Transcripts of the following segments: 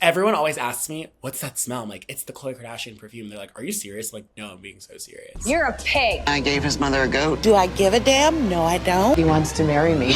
everyone always asks me, what's that smell? I'm like, it's the Khloé Kardashian perfume. They're like, are you serious? I'm like, no, I'm being so serious. You're a pig. I gave his mother a goat. Do I give a damn? No, I don't. He wants to marry me.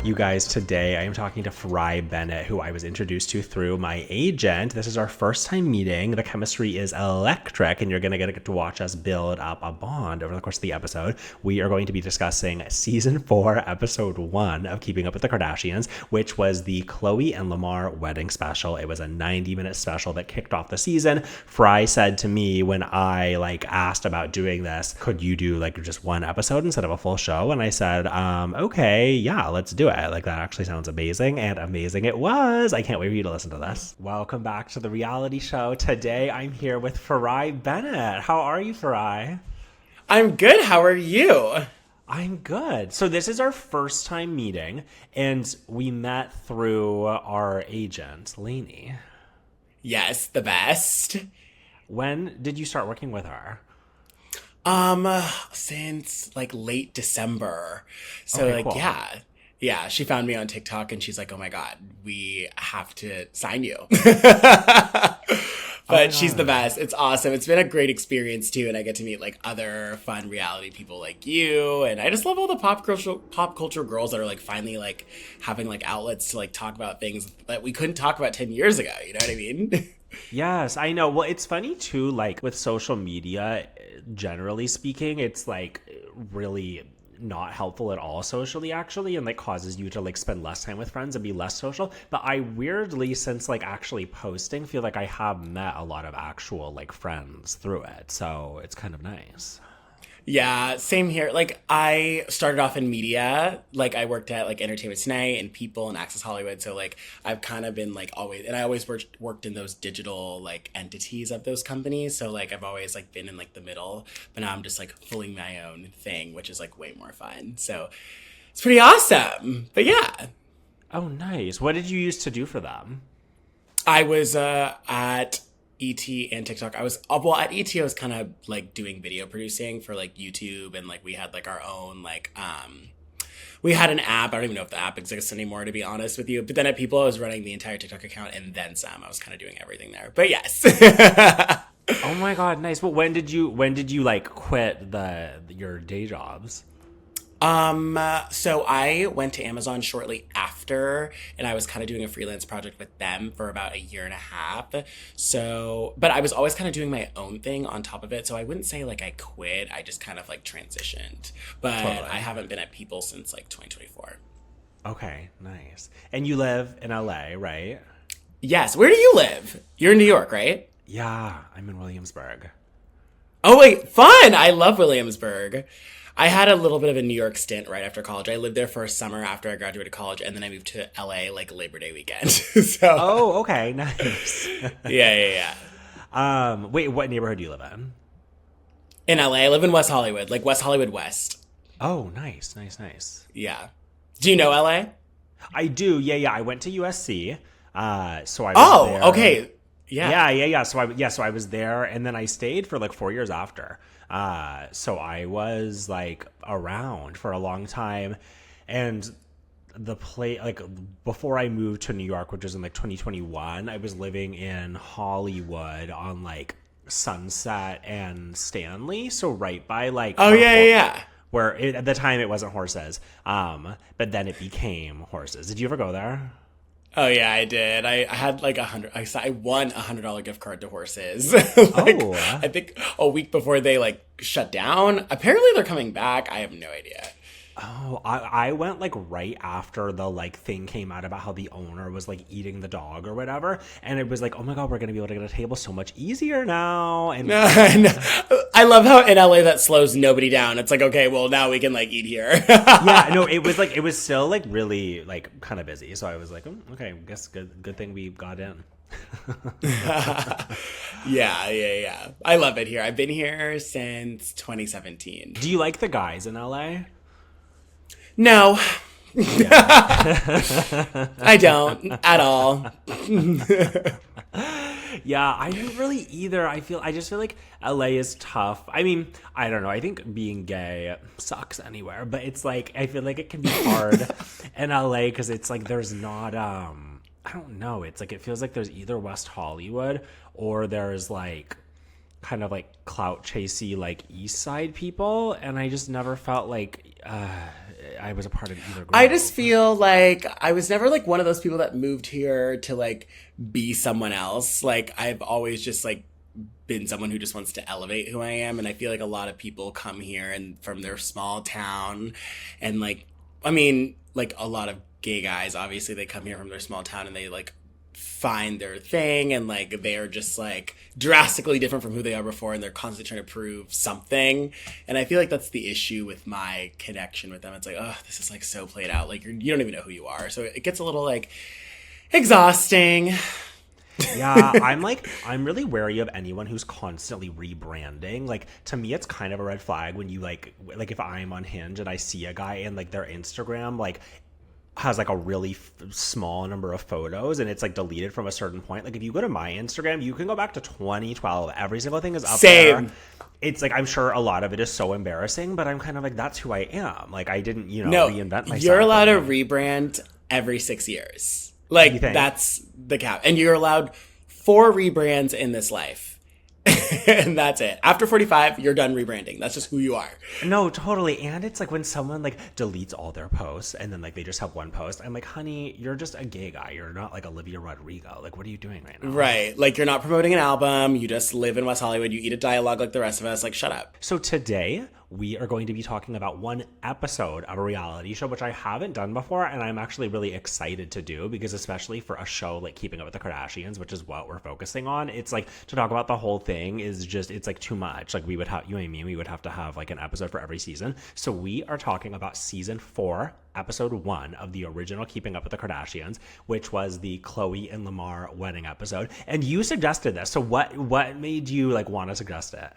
You guys, today I am talking to Farai Bennett, who I was introduced to through my agent. This is our first time meeting. The chemistry is electric, and you're going to get to watch us build up a bond over the course of the episode. We are going to be discussing season 4, episode 1 of Keeping Up with the Kardashians, which was the Khloé and Lamar wedding special. It was a 90-minute special that kicked off the season. Farai said to me when I asked about doing this, could you do just one episode instead of a full show? And I said, okay, yeah, let's do it. That actually sounds amazing, and amazing it was. I can't wait for you to listen to this. Welcome back to the reality show. Today I'm here with Farai Bennett. How are you, Farai? I'm good. How are you? I'm good. So this is our first time meeting, and we met through our agent, Lainey. Yes, the best. When did you start working with her? Since late December. So Okay, cool. Yeah, she found me on TikTok and she's like, oh my God, we have to sign you. But she's the best. It's awesome. It's been a great experience too. And I get to meet other fun reality people like you. And I just love all the pop culture girls that are finally having outlets to talk about things that we couldn't talk about 10 years ago. You know what I mean? Yes, I know. Well, it's funny too, with social media, generally speaking, it's really not helpful at all socially, actually, and causes you to spend less time with friends and be less social. But I weirdly, since actually posting, feel I have met a lot of actual friends through it, so it's kind of nice. Yeah, same here. I started off in media. I worked at Entertainment Tonight and People and Access Hollywood. So I've kind of been always, and I always worked in those digital entities of those companies. So I've always been in the middle. But now I'm just fully my own thing, which is way more fun. So it's pretty awesome. But yeah. Oh, nice. What did you used to do for them? I was at ET and TikTok. I was at ET. I was kind of doing video producing for YouTube, and we had our own we had an app. I don't even know if the app exists anymore, to be honest with you. But then at People, I was running the entire TikTok account and then some. I was kind of doing everything there. But yes. Oh my God, nice. Well, when did you quit your day jobs? So I went to Amazon shortly after, and I was kind of doing a freelance project with them for about a year and a half. So, but I was always kind of doing my own thing on top of it. So I wouldn't say I quit. I just kind of transitioned, but totally. I haven't been at People since 2024. Okay, nice. And you live in LA, right? Yes. Where do you live? You're in New York, right? Yeah, I'm in Williamsburg. Oh wait, fun! I love Williamsburg. I had a little bit of a New York stint right after college. I lived there for a summer after I graduated college, and then I moved to LA Labor Day weekend. So. Oh, okay, nice. Yeah. Wait, what neighborhood do you live in? In LA, I live in West Hollywood, West Hollywood West. Oh, nice. Yeah. Do you know LA? I do. Yeah. I went to USC. So I was there. Oh, okay. Yeah. So I was there, and then I stayed for 4 years after. So I was around for a long time, and the before I moved to New York, which was in 2021, I was living in Hollywood on Sunset and Stanley, so right by yeah. Where at the time it wasn't Horses, but then it became Horses. Did you ever go there? Oh yeah, I did. I had I won $100 gift card to Horses. I think a week before they shut down. Apparently they're coming back. I have no idea. Oh, I went right after the thing came out about how the owner was eating the dog or whatever, and it was oh my God, we're gonna be able to get a table so much easier now. And no. I love how in LA that slows nobody down. It's okay, well now we can eat here. Yeah, no, it was still really kind of busy, so I was okay, I guess good thing we got in. Yeah. I love it here. I've been here since 2017. Do you like the guys in LA? No. Yeah. I don't at all. Yeah, I don't really either. I just feel LA is tough. I mean, I don't know. I think being gay sucks anywhere, but it's I feel it can be hard in LA because it's there's not I don't know. It's like, it feels like there's either West Hollywood or there's like kind of like clout chasey like East Side people, and I just never felt like I was a part of either group. I just feel like I was never like one of those people that moved here to like be someone else. Like I've always just like been someone who just wants to elevate who I am, and I feel like a lot of people come here and from their small town, and like I mean like a lot of gay guys obviously they come here from their small town and they like find their thing, and like they are just like drastically different from who they are before, and they're constantly trying to prove something. And I feel like that's the issue with my connection with them. It's like, oh, this is like so played out, like you don't even know who you are, so it gets a little like exhausting. Yeah, I'm really wary of anyone who's constantly rebranding. Like, to me, it's kind of a red flag when you like if I'm on Hinge and I see a guy and like their Instagram like has like a really small number of photos and it's like deleted from a certain point. Like if you go to my Instagram, you can go back to 2012. Every single thing is up there. It's like, I'm sure a lot of it is so embarrassing, but I'm kind of like, that's who I am. Like I didn't, reinvent myself. You're allowed to rebrand every 6 years. Like that's the cap. And you're allowed 4 rebrands in this life. And that's it. After 45, you're done rebranding. That's just who you are. No, totally. And it's like when someone like deletes all their posts and then like they just have one post, I'm like, honey, you're just a gay guy. You're not like Olivia Rodrigo. Like, what are you doing right now? Right. Like, you're not promoting an album. You just live in West Hollywood. You eat a dialogue like the rest of us. Like, shut up. So today, we are going to be talking about one episode of a reality show, which I haven't done before, and I'm actually really excited to do, because especially for a show like Keeping Up with the Kardashians, which is what we're focusing on, it's like, to talk about the whole thing is just, it's like too much. Like we would have, you and me, we would have to have like an episode for every season. So we are talking about season 4, episode 1 of the original Keeping Up with the Kardashians, which was the Khloé and Lamar wedding episode. And you suggested this. So what made you like want to suggest it?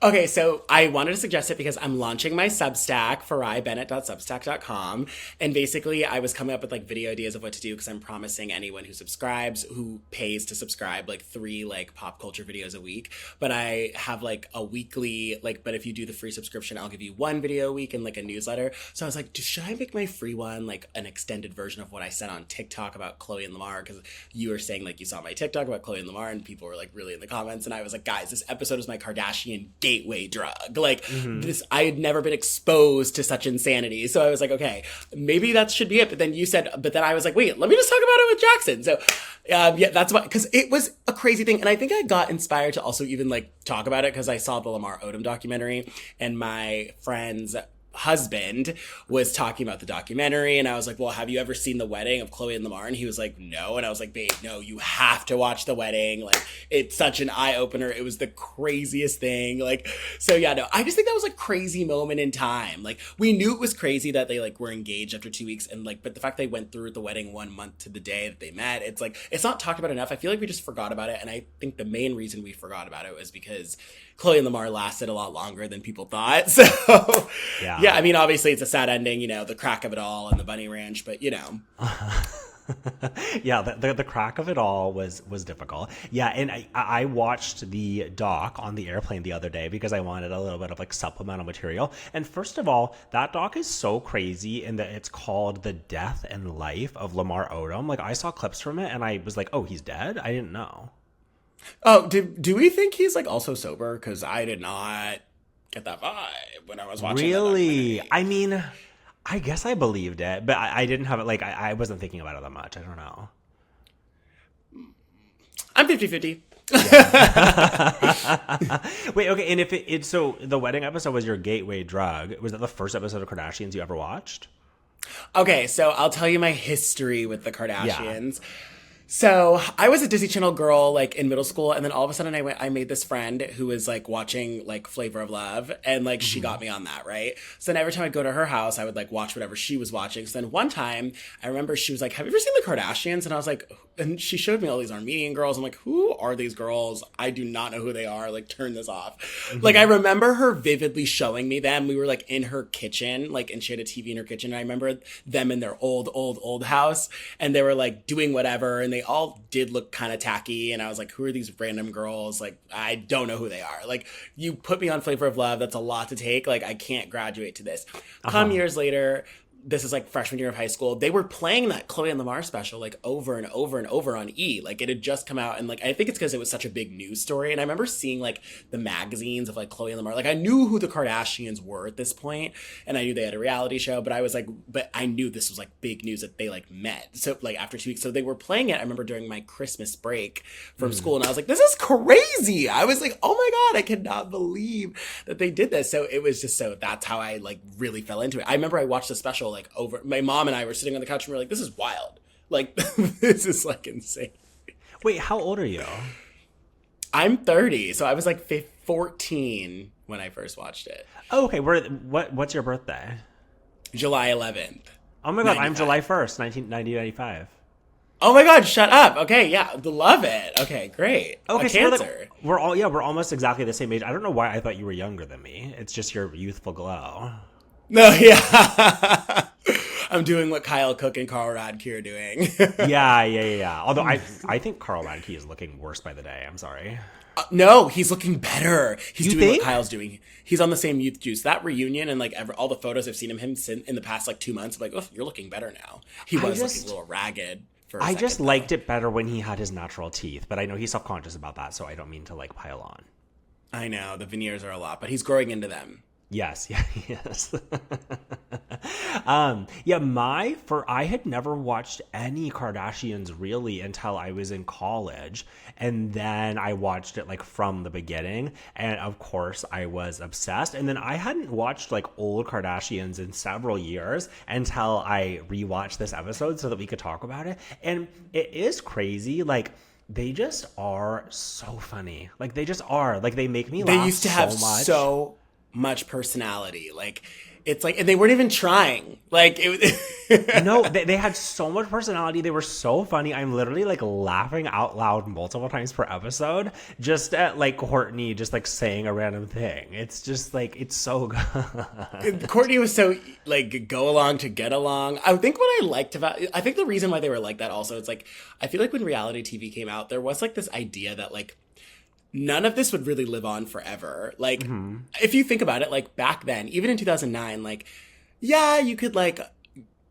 Okay, so I wanted to suggest it because I'm launching my Substack, FaraiBennett.substack.com. And basically, I was coming up with like video ideas of what to do because I'm promising anyone who subscribes, who pays to subscribe, like 3 like pop culture videos a week. But I have like a weekly, like, but if you do the free subscription, I'll give you 1 video a week and like a newsletter. So I was like, should I make my free one like an extended version of what I said on TikTok about Khloé and Lamar? Because you were saying like you saw my TikTok about Khloé and Lamar and people were like really in the comments. And I was like, guys, this episode is my Kardashian gateway drug. Like this, I had never been exposed to such insanity. So I was like, okay, maybe that should be it. But then you said, but then I was like, wait, let me just talk about it with Jackson. So yeah, that's why, because it was a crazy thing. And I think I got inspired to also even like talk about it because I saw the Lamar Odom documentary and my friend's husband was talking about the documentary, and I was like, well, have you ever seen the wedding of Khloé and Lamar? And he was like, no. And I was like, babe, no, you have to watch the wedding. Like, it's such an eye-opener. It was the craziest thing. Like, so yeah, no, I just think that was a crazy moment in time. Like, we knew it was crazy that they like were engaged after 2 weeks, and like, but the fact they went through the wedding 1 month to the day that they met, it's like, it's not talked about enough. I feel like we just forgot about it, and I think the main reason we forgot about it was because Khloé and Lamar lasted a lot longer than people thought. So yeah, I mean, obviously it's a sad ending, the crack of it all and the bunny ranch, but yeah, the crack of it all was difficult. Yeah, and I watched the doc on the airplane the other day because I wanted a little bit of like supplemental material. And first of all, that doc is so crazy in that it's called The Death and Life of Lamar Odom. Like, I saw clips from it and I was like, oh, he's dead? I didn't know. Oh, do we think he's like also sober? Because I did not get that vibe when I was watching. Really? I mean, I guess I believed it, but I didn't have it. Like, I wasn't thinking about it that much. I don't know. I'm 50-50. Wait, okay. And if so the wedding episode was your gateway drug. Was that the first episode of Kardashians you ever watched? Okay, so I'll tell you my history with the Kardashians. Yeah. So I was a Disney Channel girl like in middle school, and then all of a sudden I made this friend who was like watching like Flavor of Love, and like she got me on that, right? So then every time I'd go to her house, I would like watch whatever she was watching. So then one time I remember she was like, have you ever seen the Kardashians? And I was like, and she showed me all these Armenian girls. I'm like, who are these girls? I do not know who they are. Like, turn this off. Like, I remember her vividly showing me them. We were like in her kitchen, like, and she had a TV in her kitchen. And I remember them in their old house, and they were like doing whatever, and they all did look kind of tacky. And I was like, who are these random girls? Like, I don't know who they are. Like, you put me on Flavor of Love. That's a lot to take. Like, I can't graduate to this. Come years later, this is like freshman year of high school. They were playing that Khloé and Lamar special like over and over and over on E. Like it had just come out, and like I think it's because it was such a big news story. And I remember seeing like the magazines of like Khloé and Lamar. Like I knew who the Kardashians were at this point, and I knew they had a reality show. But I was like, but I knew this was like big news that they like met. So like after 2 weeks, so they were playing it. I remember during my Christmas break from school, and I was like, this is crazy. I was like, oh my god, I cannot believe that they did this. So it was just so that's how I like really fell into it. I remember I watched the special like over. My mom and I were sitting on the couch and we were like, this is wild. Like this is like insane. Wait, how old are you? I'm 30, so I was like 14 when I first watched it. Oh, okay. What's your birthday? July 11th. Oh my god, 95. I'm July 1st, 1995. Oh my god, shut up. Okay, yeah, love it. Okay, great. Okay, a so Cancer. we're almost exactly the same age. I don't know why I thought you were younger than me. It's just your youthful glow. No, yeah. I'm doing what Kyle Cook and Carl Radke are doing. Yeah. Although I think Carl Radke is looking worse by the day. I'm sorry. No, he's looking better. He's you doing think? what Kyle's doing. He's on the same youth juice. That reunion and like all the photos I've seen of him in the past like 2 months, I'm like, oh, you're looking better now. He was looking a little ragged. I just liked it better when he had his natural teeth, but I know he's self-conscious about that, so I don't mean to like pile on. I know the veneers are a lot, but he's growing into them. Yes. I had never watched any Kardashians really until I was in college, and then I watched it like from the beginning, and of course I was obsessed. And then I hadn't watched like old Kardashians in several years until I rewatched this episode so that we could talk about it. And it is crazy, like they just are so funny. Like they just are. Like they make me laugh so much. They used to have so much personality. Like it's like, and they weren't even trying. Like it No, they had so much personality. They were so funny. I'm literally like laughing out loud multiple times per episode just at like Courtney just like saying a random thing. It's just like, it's so good. Courtney was so like go along to get along. I think what I liked about, I think the reason why they were like that also, it's like, I feel like when reality TV came out, there was like this idea that like none of this would really live on forever. Like, if you think about it, like back then, even in 2009, like, yeah, you could like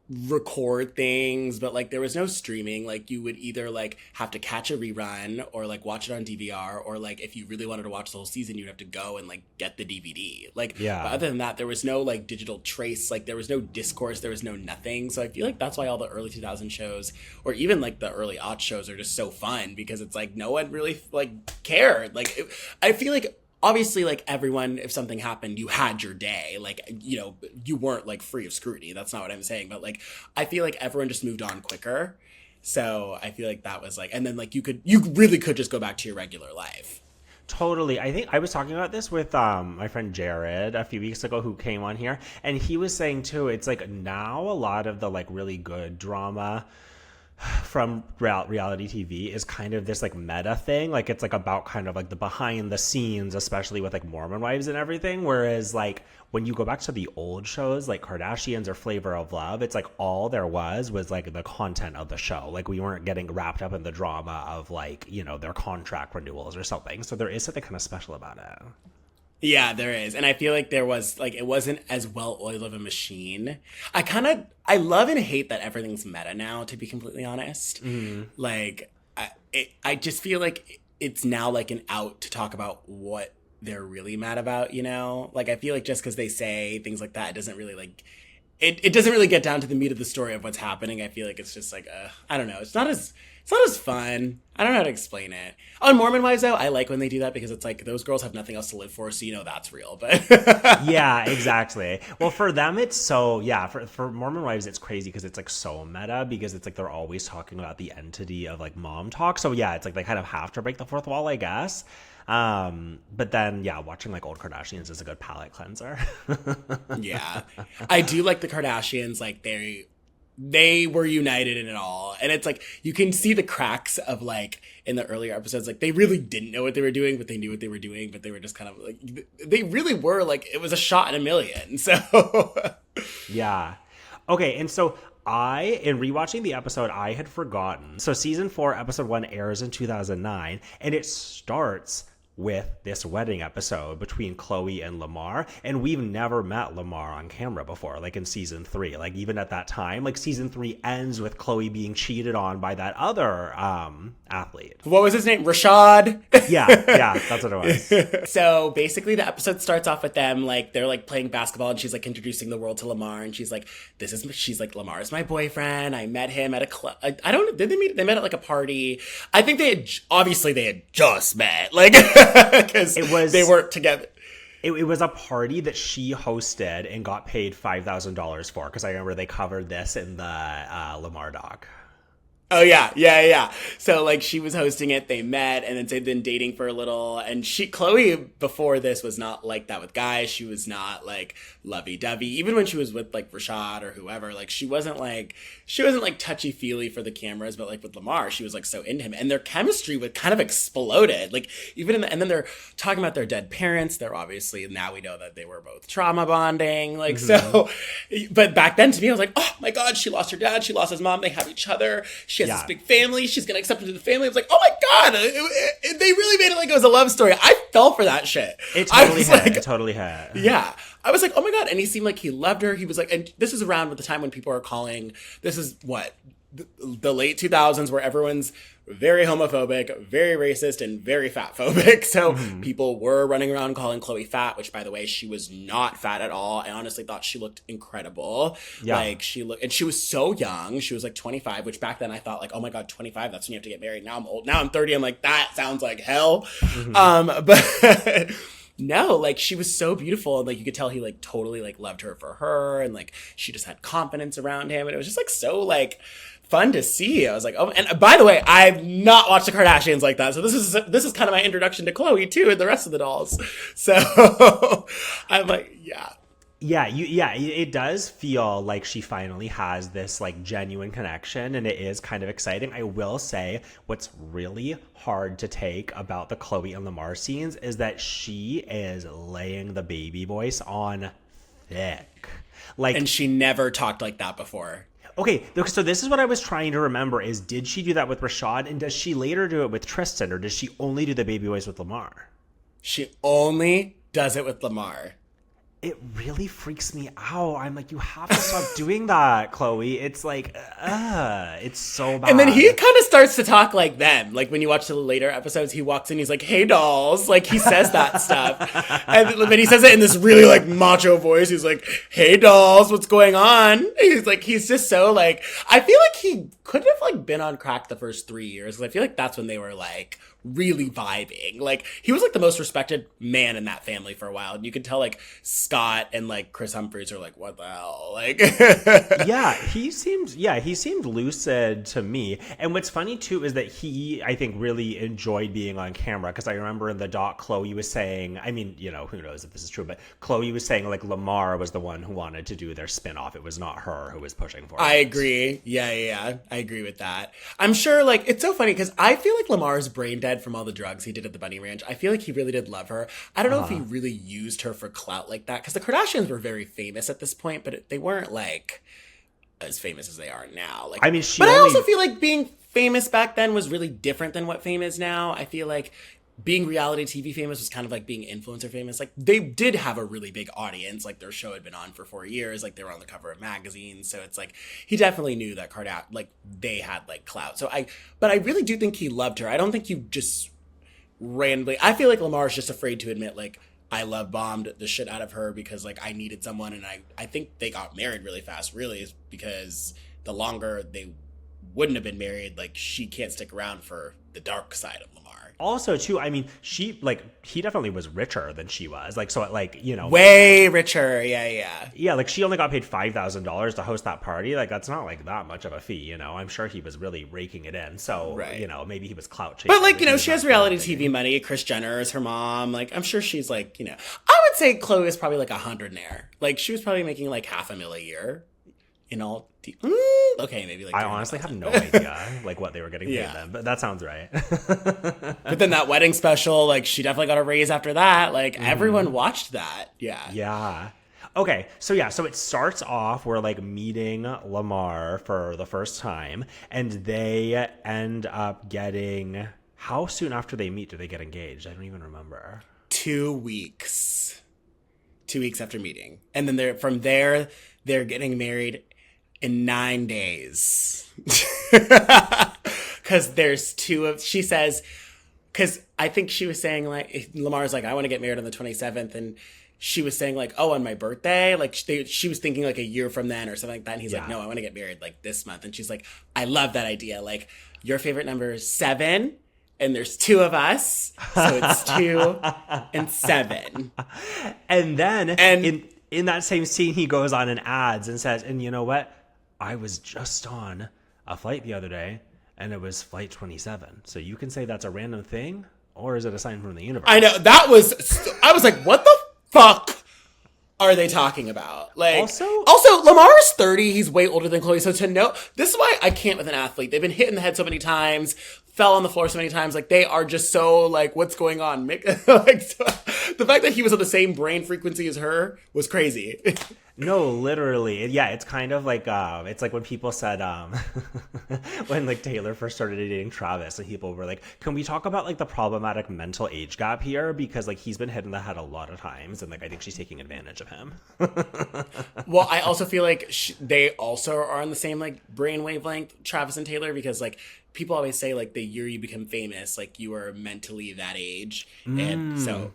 record things, but like there was no streaming. Like you would either like have to catch a rerun or like watch it on DVR, or like if you really wanted to watch the whole season, you'd have to go and like get the DVD. Like, yeah. But other than that, there was no like digital trace. Like there was no discourse. There was no nothing. So I feel like that's why all the early 2000 shows, or even like the early aught shows, are just so fun because it's like no one really like cared. Like I feel like, obviously, like everyone, if something happened, you had your day. Like, you know, you weren't like free of scrutiny. That's not what I'm saying. But like, I feel like everyone just moved on quicker. So I feel like that was like, and then like you really could just go back to your regular life. Totally. I think I was talking about this with my friend Jared a few weeks ago who came on here. And he was saying too, it's like now a lot of the like really good drama from reality TV is kind of this like meta thing. Like it's like about kind of like the behind the scenes, especially with like Mormon Wives and everything. Whereas like when you go back to the old shows like Kardashians or Flavor of Love, it's like all there was like the content of the show. Like we weren't getting wrapped up in the drama of like, you know, their contract renewals or something. So there is something kind of special about it. Yeah, there is. And I feel like there was, like, it wasn't as well-oiled of a machine. I love and hate that everything's meta now, to be completely honest. Mm-hmm. Like, I just feel like it's now, like, an out to talk about what they're really mad about, you know? Like, I feel like just because they say things like that, it doesn't really, like, it doesn't really get down to the meat of the story of what's happening. I feel like it's just, like, I don't know. It's not as fun. I don't know how to explain it. On Mormon Wives, though, I like when they do that because it's like those girls have nothing else to live for, so you know that's real. But yeah, exactly. Well, for them, it's so, yeah, for Mormon Wives, it's crazy because it's like so meta because it's like they're always talking about the entity of like mom talk. So yeah, it's like they kind of have to break the fourth wall, I guess. But then, yeah, watching like old Kardashians is a good palate cleanser. Yeah. I do like the Kardashians, like they were united in it all. And it's like, you can see the cracks of like, in the earlier episodes, like they really didn't know what they were doing, but they knew what they were doing, but they were just kind of like, they really were like, it was a shot in a million. So. Yeah. Okay. And so in rewatching the episode, I had forgotten. So season 4, episode 1 airs in 2009, and it starts with this wedding episode between Khloé and Lamar, and we've never met Lamar on camera before, like in season 3. Like even at that time, like season 3 ends with Khloé being cheated on by that other athlete. What was his name? Rashad? Yeah, that's what it was. So basically the episode starts off with them, like, they're like playing basketball and she's like introducing the world to Lamar and she's like, Lamar is my boyfriend. I met him at a club. I don't know. Did they meet? They met at like a party. I think they had just met. Like, because they worked together. It was a party that she hosted and got paid $5,000 for, because I remember they covered this in the Lamar doc. Oh, yeah. So, like, she was hosting it, they met, and then they'd been dating for a little, and Khloé, before this, was not like that with guys. She was not, like, lovey-dovey. Even when she was with, like, Rashad or whoever, like, she wasn't, like, touchy-feely for the cameras, but, like, with Lamar, she was, like, so into him. And their chemistry would kind of exploded. Like, and then they're talking about their dead parents. They're obviously, now we know that they were both trauma bonding. Like, so, but back then, to me, I was like, oh, my God, she lost her dad, she lost his mom, they have each other. She has this big family. She's going to accept into the family. I was like, oh my God. They really made it like it was a love story. I fell for that shit. It totally had. Yeah. I was like, oh my God. And he seemed like he loved her. He was like, and this is around with the time when people are calling, this is what? The late 2000s, where everyone's very homophobic, very racist, and very fat phobic. So people were running around calling Khloé fat, which, by the way, she was not fat at all. I honestly thought she looked incredible. Yeah. Like, and she was so young. She was like 25, which back then I thought, like, oh my God, 25, that's when you have to get married. Now I'm old. Now I'm 30. I'm like, that sounds like hell. But no, like, she was so beautiful. And like, you could tell he like totally like loved her for her. And like, she just had confidence around him. And it was just like so like fun to see. I was like, oh, and by the way, I've not watched the Kardashians like that. So this is kind of my introduction to Khloé too, and the rest of the dolls. So I'm like, yeah. It does feel like she finally has this like genuine connection, and it is kind of exciting. I will say what's really hard to take about the Khloé and Lamar scenes is that she is laying the baby voice on thick. Like, and she never talked like that before. Okay, so this is what I was trying to remember is, did she do that with Rashad, and does she later do it with Tristan, or does she only do the baby voice with Lamar? She only does it with Lamar. It really freaks me out. I'm like, you have to stop doing that, Khloé. It's like, it's so bad. And then he kind of starts to talk like them. Like, when you watch the later episodes, he walks in, he's like, hey, dolls. Like, he says that stuff. And then he says it in this really, like, macho voice. He's like, hey, dolls, what's going on? He's like, he's just so, like, I feel like he could have, like, been on crack the first 3 years. Because I feel like that's when they were, like, really vibing. Like, he was like the most respected man in that family for a while, and you could tell like Scott and like Chris Humphries are like, what the hell? Like, he seemed lucid to me. And what's funny too is that he, I think, really enjoyed being on camera, because I remember in the doc Khloé was saying, I mean, you know, who knows if this is true, but Khloé was saying like Lamar was the one who wanted to do their spin-off. It was not her who was pushing for it. I agree. Yeah. I agree with that. I'm sure, like, it's so funny because I feel like Lamar's brain dead from all the drugs he did at the Bunny Ranch. I feel like he really did love her. I don't know if he really used her for clout like that, because the Kardashians were very famous at this point, but they weren't like as famous as they are now. Like, I mean, I also feel like being famous back then was really different than what fame is now. I feel like being reality TV famous was kind of like being influencer famous. Like, they did have a really big audience. Like, their show had been on for 4 years. Like, they were on the cover of magazines. So it's like, he definitely knew that they had like clout. But I really do think he loved her. I don't think you just randomly, I feel like Lamar's just afraid to admit, like, I love bombed the shit out of her because like I needed someone. And I think they got married really fast, really, is because the longer they wouldn't have been married, like, she can't stick around for the dark side of Lamar. Also, too, I mean, he definitely was richer than she was. Like, so, like, you know. Way richer, yeah. Yeah, like, she only got paid $5,000 to host that party. Like, that's not, like, that much of a fee, you know. I'm sure he was really raking it in. So, right. You know, maybe he was clout chasing. But, like, you know, she has reality TV money. Kris Jenner is her mom. Like, I'm sure she's, like, you know. I would say Khloé is probably, like, 100-naire. Like, she was probably making, like, $500,000 a year. In all, okay, maybe like. I honestly have no idea like what they were getting paid then, but that sounds right. But then that wedding special, like, she definitely got a raise after that. Like, everyone watched that. Yeah. Okay, so it starts off, we're like meeting Lamar for the first time, and they end up getting How soon after they meet do they get engaged? I don't even remember. 2 weeks. 2 weeks after meeting. And then they're getting married in 9 days. Because there's she says, because I think she was saying, like, Lamar's like, I want to get married on the 27th. And she was saying, like, oh, on my birthday? Like, she was thinking, like, a year from then or something like that. And he's like, no, I want to get married, like, this month. And she's like, I love that idea. Like, your favorite number is 7, and there's 2 of us. So it's 2 and 7. And then in that same scene, he goes on and adds and says, and you know what? I was just on a flight the other day, and it was flight 27. So you can say that's a random thing, or is it a sign from the universe? I know. I was like, what the fuck are they talking about? Like, also Lamar's 30. He's way older than Khloé. So to know, this is why I can't with an athlete. They've been hit in the head so many times, fell on the floor so many times. Like, they are just so, like, what's going on? Like, so, the fact that he was on the same brain frequency as her was crazy. No, literally. Yeah, it's kind of like, it's like when people said, when, like, Taylor first started dating Travis, and people were like, can we talk about, like, the problematic mental age gap here? Because, like, he's been hit in the head a lot of times, and, like, I think she's taking advantage of him. Well, I also feel like they also are on the same, like, brain wavelength, Travis and Taylor, because, like, people always say, like, the year you become famous, like, you are mentally that age. And so...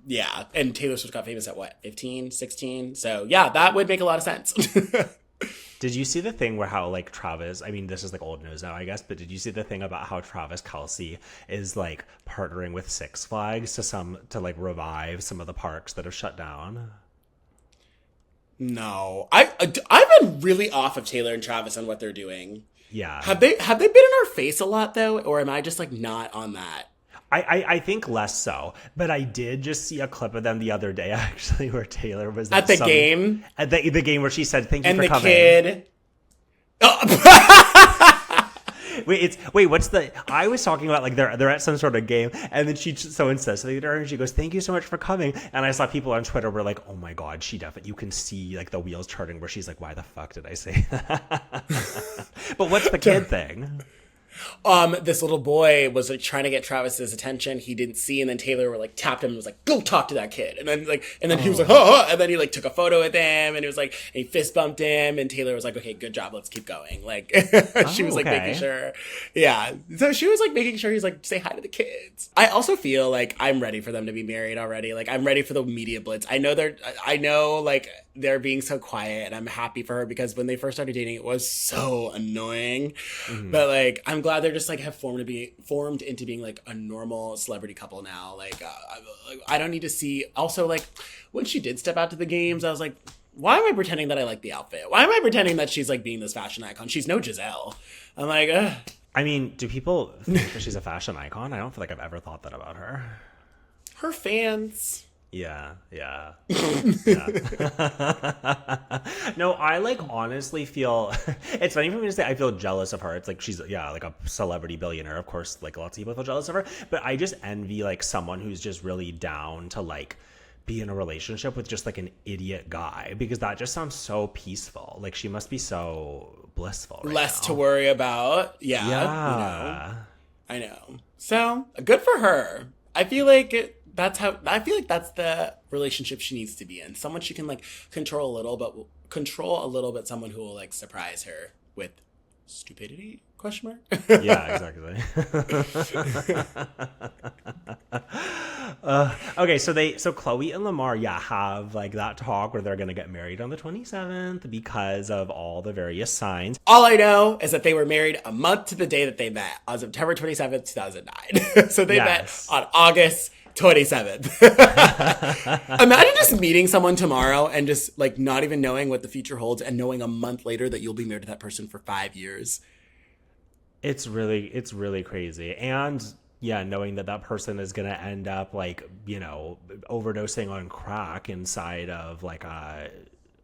yeah, and Taylor Swift got famous at what, 15, 16? So yeah, that would make a lot of sense. Did you see the thing where how, like, Travis, I mean, this is, like, old news now, I guess, but did you see the thing about how Travis Kelce is, like, partnering with Six Flags to like, revive some of the parks that have shut down? No. I've been really off of Taylor and Travis on what they're doing. Yeah. Have they been in our face a lot, though? Or am I just, like, not on that? I think less so, but I did just see a clip of them the other day, actually, where Taylor was at the game. At the game where she said, "Thank you and for coming." And the kid. What's the? I was talking about, like, they're at some sort of game, and then someone says something to her, and she goes, "Thank you so much for coming." And I saw people on Twitter were like, "Oh my god, she definitely." You can see, like, the wheels turning, where she's like, "Why the fuck did I say that?" But what's the kid thing? This little boy was, like, trying to get Travis's attention. He didn't see, and then Taylor like tapped him and was like, "Go talk to that kid." And then he was like, "Oh," and then he, like, took a photo with him, and it was like, and he fist bumped him, and Taylor was like, "Okay, good job, let's keep going." Like, she was like making sure, yeah. So she was like making sure he's like, say hi to the kids. I also feel like I'm ready for them to be married already. Like, I'm ready for the media blitz. I know like they're being so quiet, and I'm happy for her, because when they first started dating, it was so annoying. Mm-hmm. But, like, I'm glad they're just, like, have formed into being, like, a normal celebrity couple now. Like, I don't need to see. Also, like, when she did step out to the games, I was like, why am I pretending that I like the outfit? Why am I pretending that she's, like, being this fashion icon? She's no Giselle. I'm like, ugh. I mean, do people think that she's a fashion icon? I don't feel like I've ever thought that about her. Her fans. Yeah. Yeah. No, I, like, honestly feel it's funny for me to say I feel jealous of her. It's like she's, like, a celebrity billionaire. Of course, like, lots of people feel jealous of her, but I just envy, like, someone who's just really down to, like, be in a relationship with just, like, an idiot guy, because that just sounds so peaceful. Like, she must be so blissful right less now. To worry about. Yeah. You know, I know. So good for her. I feel like that's the relationship she needs to be in. Someone she can, like, control a little bit, someone who will, like, surprise her with stupidity? ? Yeah, exactly. Okay, so Khloé and Lamar, have, like, that talk where they're gonna get married on the 27th because of all the various signs. All I know is that they were married a month to the day that they met, on September 27th, 2009. So they met on August 27th. Imagine just meeting someone tomorrow and just, like, not even knowing what the future holds, and knowing a month later that you'll be married to that person for 5 years. It's really crazy. And knowing that person is going to end up, like, you know, overdosing on crack inside of, like, a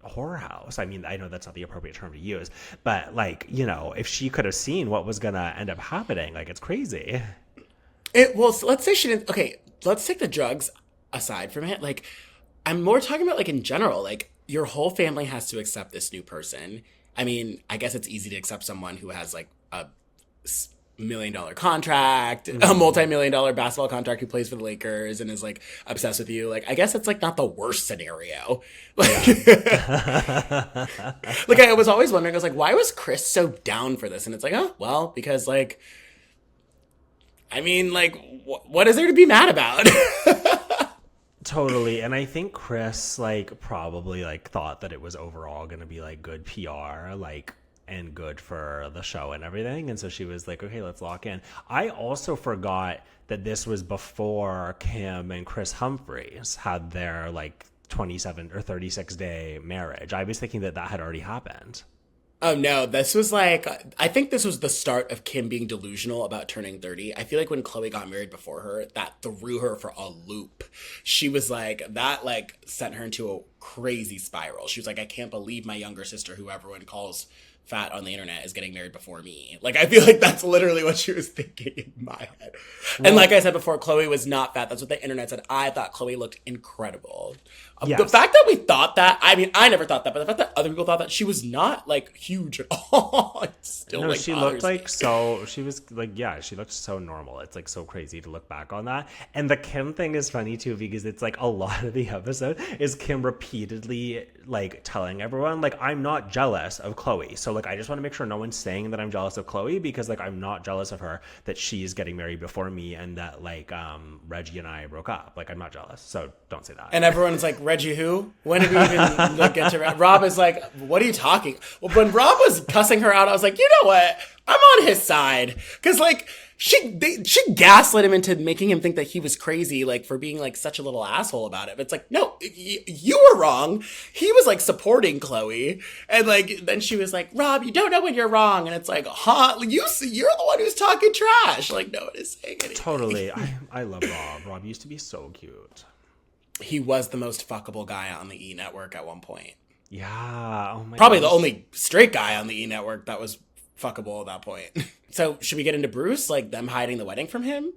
horror house. I mean, I know that's not the appropriate term to use, but, like, you know, if she could have seen what was going to end up happening, like, it's crazy. So let's say she didn't. Okay, let's take the drugs aside from it. Like, I'm more talking about, like, in general, like, your whole family has to accept this new person. I mean, I guess it's easy to accept someone who has, like, a $1 million contract, a multi-million-dollar basketball contract, who plays for the Lakers and is like obsessed with you. Like, I guess it's like not the worst scenario. Like, like I was always wondering, I was like, why was Chris so down for this? And it's like, oh, well, because like, I mean, like, what is there to be mad about? Totally. And I think Chris like probably like thought that it was overall going to be like good PR, like, and good for the show and everything. And so she was like, okay, let's lock in. I also forgot that this was before Kim and Chris Humphries had their like 27 or 36 day marriage. I was thinking that that had already happened. Oh, no, this was like, I think this was the start of Kim being delusional about turning 30. I feel like when Khloé got married before her, that threw her for a loop. She was like, that like sent her into a crazy spiral. She was like, I can't believe my younger sister, who everyone calls fat on the internet, is getting married before me. Like, I feel like that's literally what she was thinking in my head. And like I said before, Khloé was not fat. That's what the internet said. I thought Khloé looked incredible. Yes. The fact that we thought that, I mean, I never thought that, but the fact that other people thought that, she was not like huge at all. Still, no, like, she looked like so, she was like, yeah, she looked so normal. It's like so crazy to look back on that. And the Kim thing is funny too, because it's like a lot of the episode is Kim repeatedly like telling everyone, like, I'm not jealous of Khloé. So like, I just want to make sure no one's saying that I'm jealous of Khloé, because like, I'm not jealous of her, that she's getting married before me, and that like Reggie and I broke up. Like, I'm not jealous. So don't say that. And everyone's like, Reggie who? When did we even like, get to Rob? Is like, what are you talking? Well, when Rob was cussing her out, I was like, you know what? I'm on his side. Because like, she gaslit him into making him think that he was crazy, like, for being like such a little asshole about it. But it's like, no, you were wrong. He was like supporting Khloé. And like, then she was like, Rob, you don't know when you're wrong. And it's like, huh? You're the one who's talking trash. Like, no one is saying anything. Totally. I love Rob. Rob used to be so cute. He was the most fuckable guy on the E! Network at one point. Yeah. Oh my Probably gosh. the only straight guy on the E! Network that was fuckable at that point. So should we get into Bruce, like them hiding the wedding from him?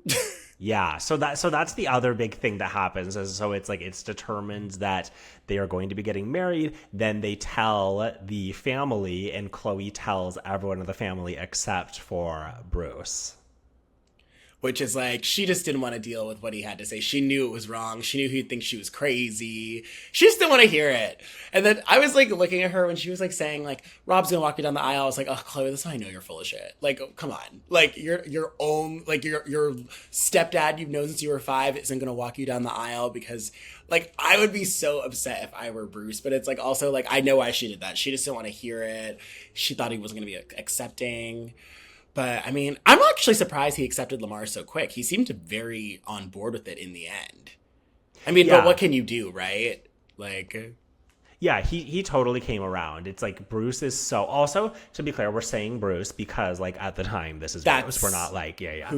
Yeah, so that's the other big thing that happens. So it's like, it's determined that they are going to be getting married. Then they tell the family, and Khloé tells everyone in the family except for Bruce. Which is like, she just didn't want to deal with what he had to say. She knew it was wrong. She knew he'd think she was crazy. She just didn't want to hear it. And then I was like looking at her when she was like saying like, Rob's gonna walk you down the aisle. I was like, oh, Khloé, that's how I know you're full of shit. Like, come on. Like, your own, like your stepdad you've known since you were 5 isn't gonna walk you down the aisle, because like, I would be so upset if I were Bruce. But it's like, also like, I know why she did that. She just didn't want to hear it. She thought he wasn't gonna be accepting. But, I mean, I'm actually surprised he accepted Lamar so quick. He seemed very on board with it in the end. I mean, But what can you do, right? Like... Yeah, he totally came around. It's like, Bruce is so... Also, to be clear, we're saying Bruce because, like, at the time, this is Bruce. We're not like, yeah.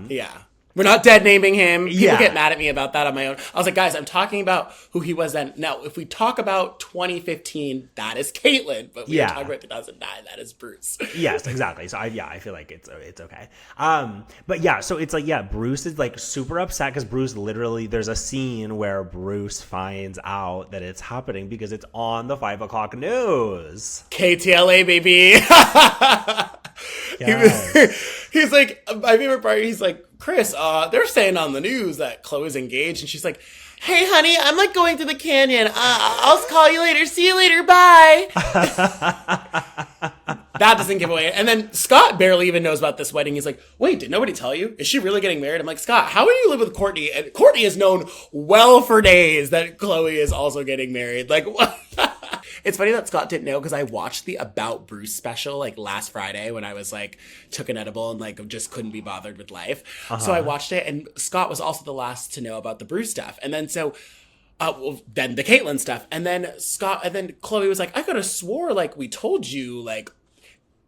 Yeah. We're not dead naming him. People get mad at me about that on my own. I was like, guys, I'm talking about who he was then. Now, if we talk about 2015, that is Caitlyn. But we are talking about 2009, that is Bruce. Yes, exactly. So I feel like it's okay. But yeah, so it's like, yeah, Bruce is like super upset because Bruce literally, there's a scene where Bruce finds out that it's happening because it's on the 5 o'clock news. KTLA, baby. Yes. He's like, my favorite part, he's like, Chris, they're saying on the news that Khloé's engaged. And she's like, hey, honey, I'm like going to the canyon. I'll call you later. See you later. Bye. That doesn't give away. And then Scott barely even knows about this wedding. He's like, wait, did nobody tell you? Is she really getting married? I'm like, Scott, how do you live with Courtney? And Courtney has known well for days that Khloé is also getting married. Like, what? It's funny that Scott didn't know, because I watched the About Bruce special like last Friday when I was like, took an edible and like just couldn't be bothered with life. So I watched it, and Scott was also the last to know about the Bruce stuff. And then then the Caitlyn stuff. And then Khloé was like, I could have swore like we told you, like,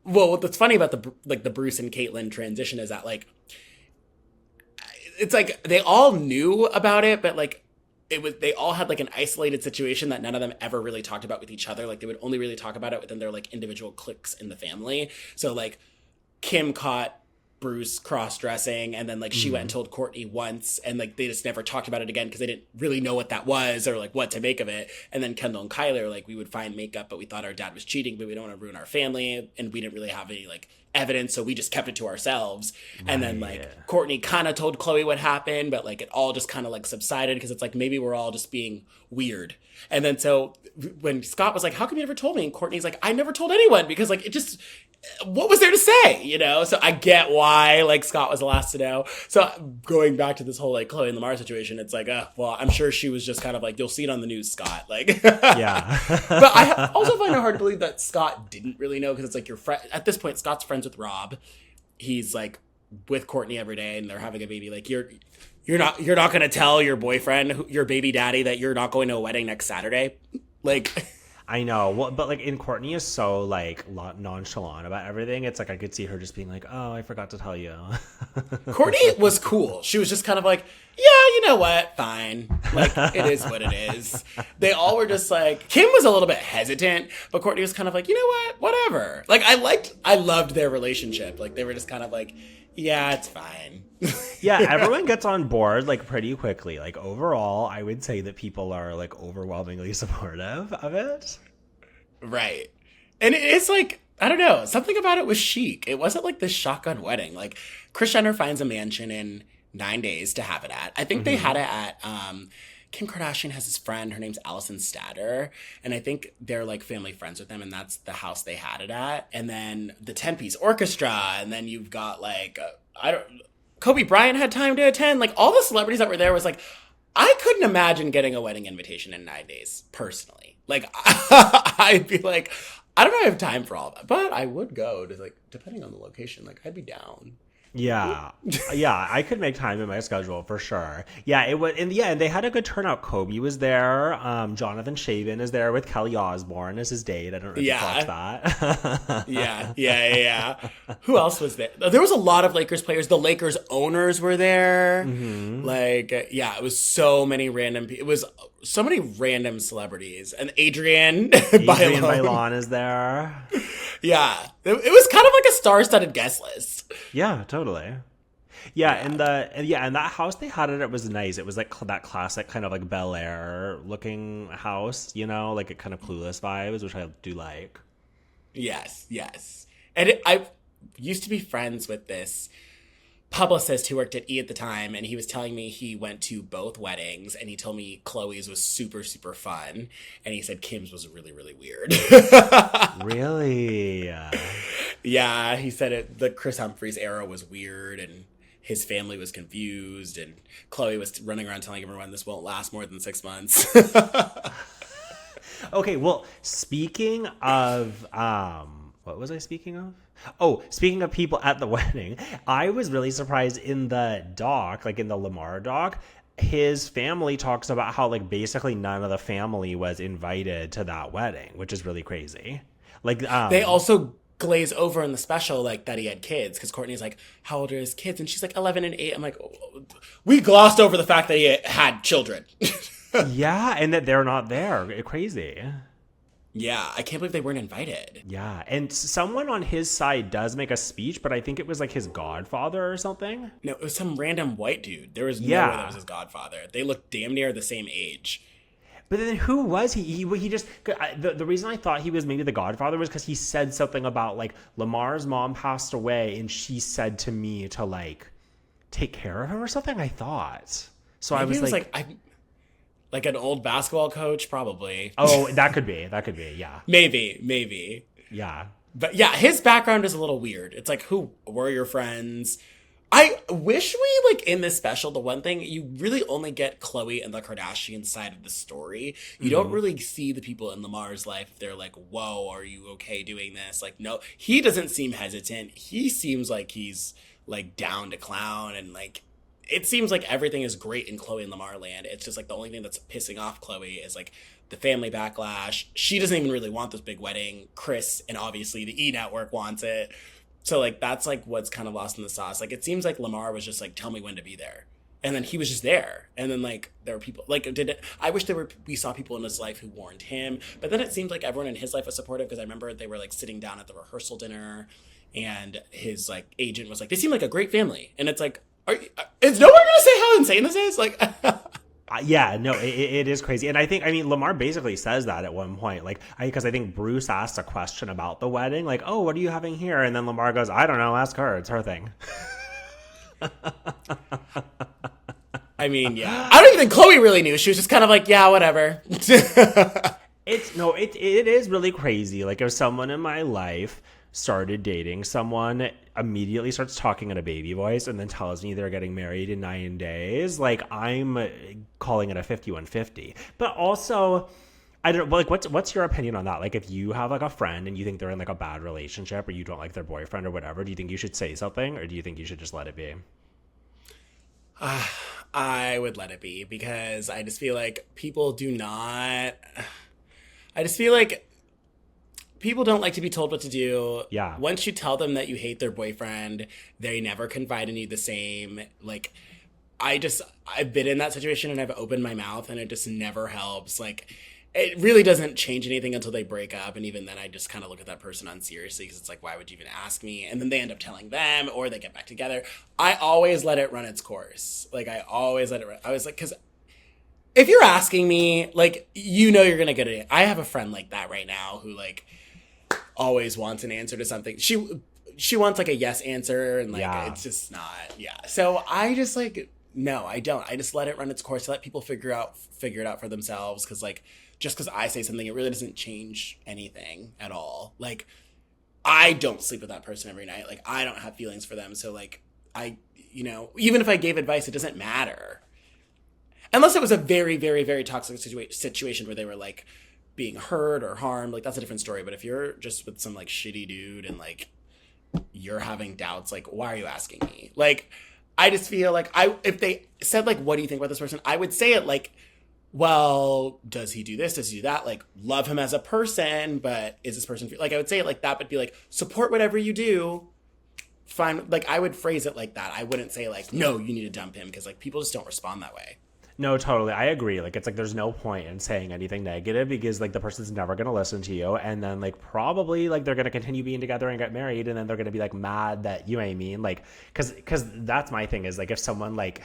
well, what's funny about the Bruce and Caitlyn transition is that like, it's like they all knew about it, but like, they all had like an isolated situation that none of them ever really talked about with each other. Like, they would only really talk about it within their like individual cliques in the family. So like, Kim caught Bruce cross-dressing, and then like she went and told Courtney once, and like they just never talked about it again because they didn't really know what that was or like what to make of it. And then Kendall and Kylie are like, we would find makeup, but we thought our dad was cheating, but we don't want to ruin our family, and we didn't really have any like evidence, so we just kept it to ourselves. And then like Courtney kind of told Khloé what happened, but like it all just kind of like subsided because it's like maybe we're all just being weird. And then so when Scott was like, how come you never told me? And Courtney's like, I never told anyone because like it just, what was there to say, you know? So I get why like Scott was the last to know. So going back to this whole like Khloé and Lamar situation, it's like, well, I'm sure she was just kind of like, you'll see it on the news, Scott. Like, Yeah. But I also find it hard to believe that Scott didn't really know, because it's like your friend at this point. Scott's friends with Rob. He's like with Courtney every day, and they're having a baby. Like you're not going to tell your boyfriend, your baby daddy, that you're not going to a wedding next Saturday. Like, I know. Well, but like, and Courtney is so like nonchalant about everything. It's like I could see her just being like, "Oh, I forgot to tell you." Courtney was cool. She was just kind of like, "Yeah, you know what? Fine. Like, it is what it is." They all were just like, Kim was a little bit hesitant, but Courtney was kind of like, "You know what? Whatever." Like, I loved their relationship. Like, they were just kind of like, "Yeah, it's fine." Yeah, everyone gets on board like pretty quickly. Like overall, I would say that people are like overwhelmingly supportive of it. Right. And it's like, I don't know, something about it was chic. It wasn't like this shotgun wedding. Like, Kris Jenner finds a mansion in 9 days to have it at. I think they had it at, Kim Kardashian has this friend, her name's Allison Statter, and I think they're like family friends with them, and that's the house they had it at. And then the 10-piece orchestra, and then you've got like, Kobe Bryant had time to attend. Like, all the celebrities that were there was like, I couldn't imagine getting a wedding invitation in 9 days, personally. Like, I'd be like, I don't know if I have time for all that, but I would go to, like, depending on the location, like, I'd be down. Yeah. Yeah, I could make time in my schedule for sure. Yeah, it was, and they had a good turnout. Kobe was there. Jonathan Shaven is there with Kelly Osbourne as his date. I don't know if you watched that. Yeah. Who else was there? There was a lot of Lakers players. The Lakers owners were there. Like, it was so many random people. It was so many random celebrities. And Adrian Bailon is there. Yeah. It was kind of like a star-studded guest list. Yeah, totally. Yeah, and that house they had it was nice. It was like that classic kind of like Bel Air looking house, you know, like a kind of Clueless vibes, which I do like. Yes. And I used to be friends with this publicist who worked at E! At the time, and he was telling me he went to both weddings, and he told me Khloé's was super, super fun, and he said Kim's was really, really weird. Really? Yeah, he said the Chris Humphries era was weird, and his family was confused, and Khloé was running around telling everyone this won't last more than 6 months. Okay, well, speaking of, what was I speaking of? Oh, speaking of people at the wedding, I was really surprised in the doc, like in the Lamar doc, his family talks about how like basically none of the family was invited to that wedding, which is really crazy. Like they also glaze over in the special like that he had kids, because Courtney's like, how old are his kids? And she's like 11 and 8. I'm like, oh, we glossed over the fact that he had children. Yeah, and that they're not there. Crazy. Yeah, I can't believe they weren't invited. Yeah, and someone on his side does make a speech, but I think it was like his godfather or something. No, it was some random white dude. There was no way that was his godfather. They looked damn near the same age. But then who was he? He just, the reason I thought he was maybe the godfather was because he said something about like Lamar's mom passed away and she said to me to like take care of him or something, I thought. So maybe I was like an old basketball coach, probably. Oh, that could be, yeah. Maybe. Yeah. But yeah, his background is a little weird. It's like, who were your friends? I wish we, like, in this special, the one thing, you really only get Khloé and the Kardashian side of the story. You don't really see the people in Lamar's life if they're like, whoa, are you okay doing this? Like, no, he doesn't seem hesitant. He seems like he's, like, down to clown, and, like, it seems like everything is great in Khloé and Lamar land. It's just like the only thing that's pissing off Khloé is like the family backlash. She doesn't even really want this big wedding. Chris and obviously the E! Network wants it. So like that's like what's kind of lost in the sauce. Like it seems like Lamar was just like, tell me when to be there. And then he was just there. And then like there were people like I wish we saw people in his life who warned him. But then it seemed like everyone in his life was supportive, because I remember they were like sitting down at the rehearsal dinner. and his like agent was like, they seem like a great family, and it's like, is no one gonna say how insane this is? Like, yeah, no, it is crazy. And I mean, Lamar basically says that at one point, like, because I think Bruce asked a question about the wedding, like, oh, what are you having here? And then Lamar goes, I don't know, ask her, it's her thing. I mean, yeah, I don't even think Khloé really knew. She was just kind of like, yeah, whatever. It is really crazy. Like, if someone in my life started dating someone, immediately starts talking in a baby voice, and then tells me they're getting married in 9 days, like, I'm calling it a 5150. But also, I don't like, what's your opinion on that? Like, if you have like a friend and you think they're in like a bad relationship, or you don't like their boyfriend or whatever, do you think you should say something, or do you think you should just let it be? I would let it be, because I just feel like people do not. I just feel like people don't like to be told what to do. Yeah. Once you tell them that you hate their boyfriend, they never confide in you the same. Like, I've been in that situation and I've opened my mouth and it just never helps. Like, it really doesn't change anything until they break up. And even then, I just kind of look at that person unseriously, because it's like, why would you even ask me? And then they end up telling them, or they get back together. I always let it run its course. Like, I always let it run. I was like, because if you're asking me, like, you know you're going to get it. I have a friend like that right now who, like, always wants an answer to something. She wants, like, a yes answer, and, like, Yeah. It's just not, yeah. So I just, like, no, I don't. I just let it run its course, let people figure it out for themselves, because, like, just because I say something, it really doesn't change anything at all. Like, I don't sleep with that person every night. Like, I don't have feelings for them. So, like, even if I gave advice, it doesn't matter. Unless it was a very, very, very toxic situation where they were, like, being hurt or harmed. Like, that's a different story. But if you're just with some, like, shitty dude and, like, you're having doubts, like, why are you asking me? Like, I just feel like if they said, like, what do you think about this person? I would say it, like, well, does he do this? Does he do that? Like, love him as a person, but is this person... Like, I would say it like that, but be like, support whatever you do. Fine. Like, I would phrase it like that. I wouldn't say, like, no, you need to dump him, because, like, people just don't respond that way. No, totally. I agree. Like, it's like there's no point in saying anything negative, because, like, the person's never going to listen to you. And then, like, probably, like, they're going to continue being together and get married. And then they're going to be, like, mad that, you know what I mean? Like, because that's my thing is, like, if someone, like...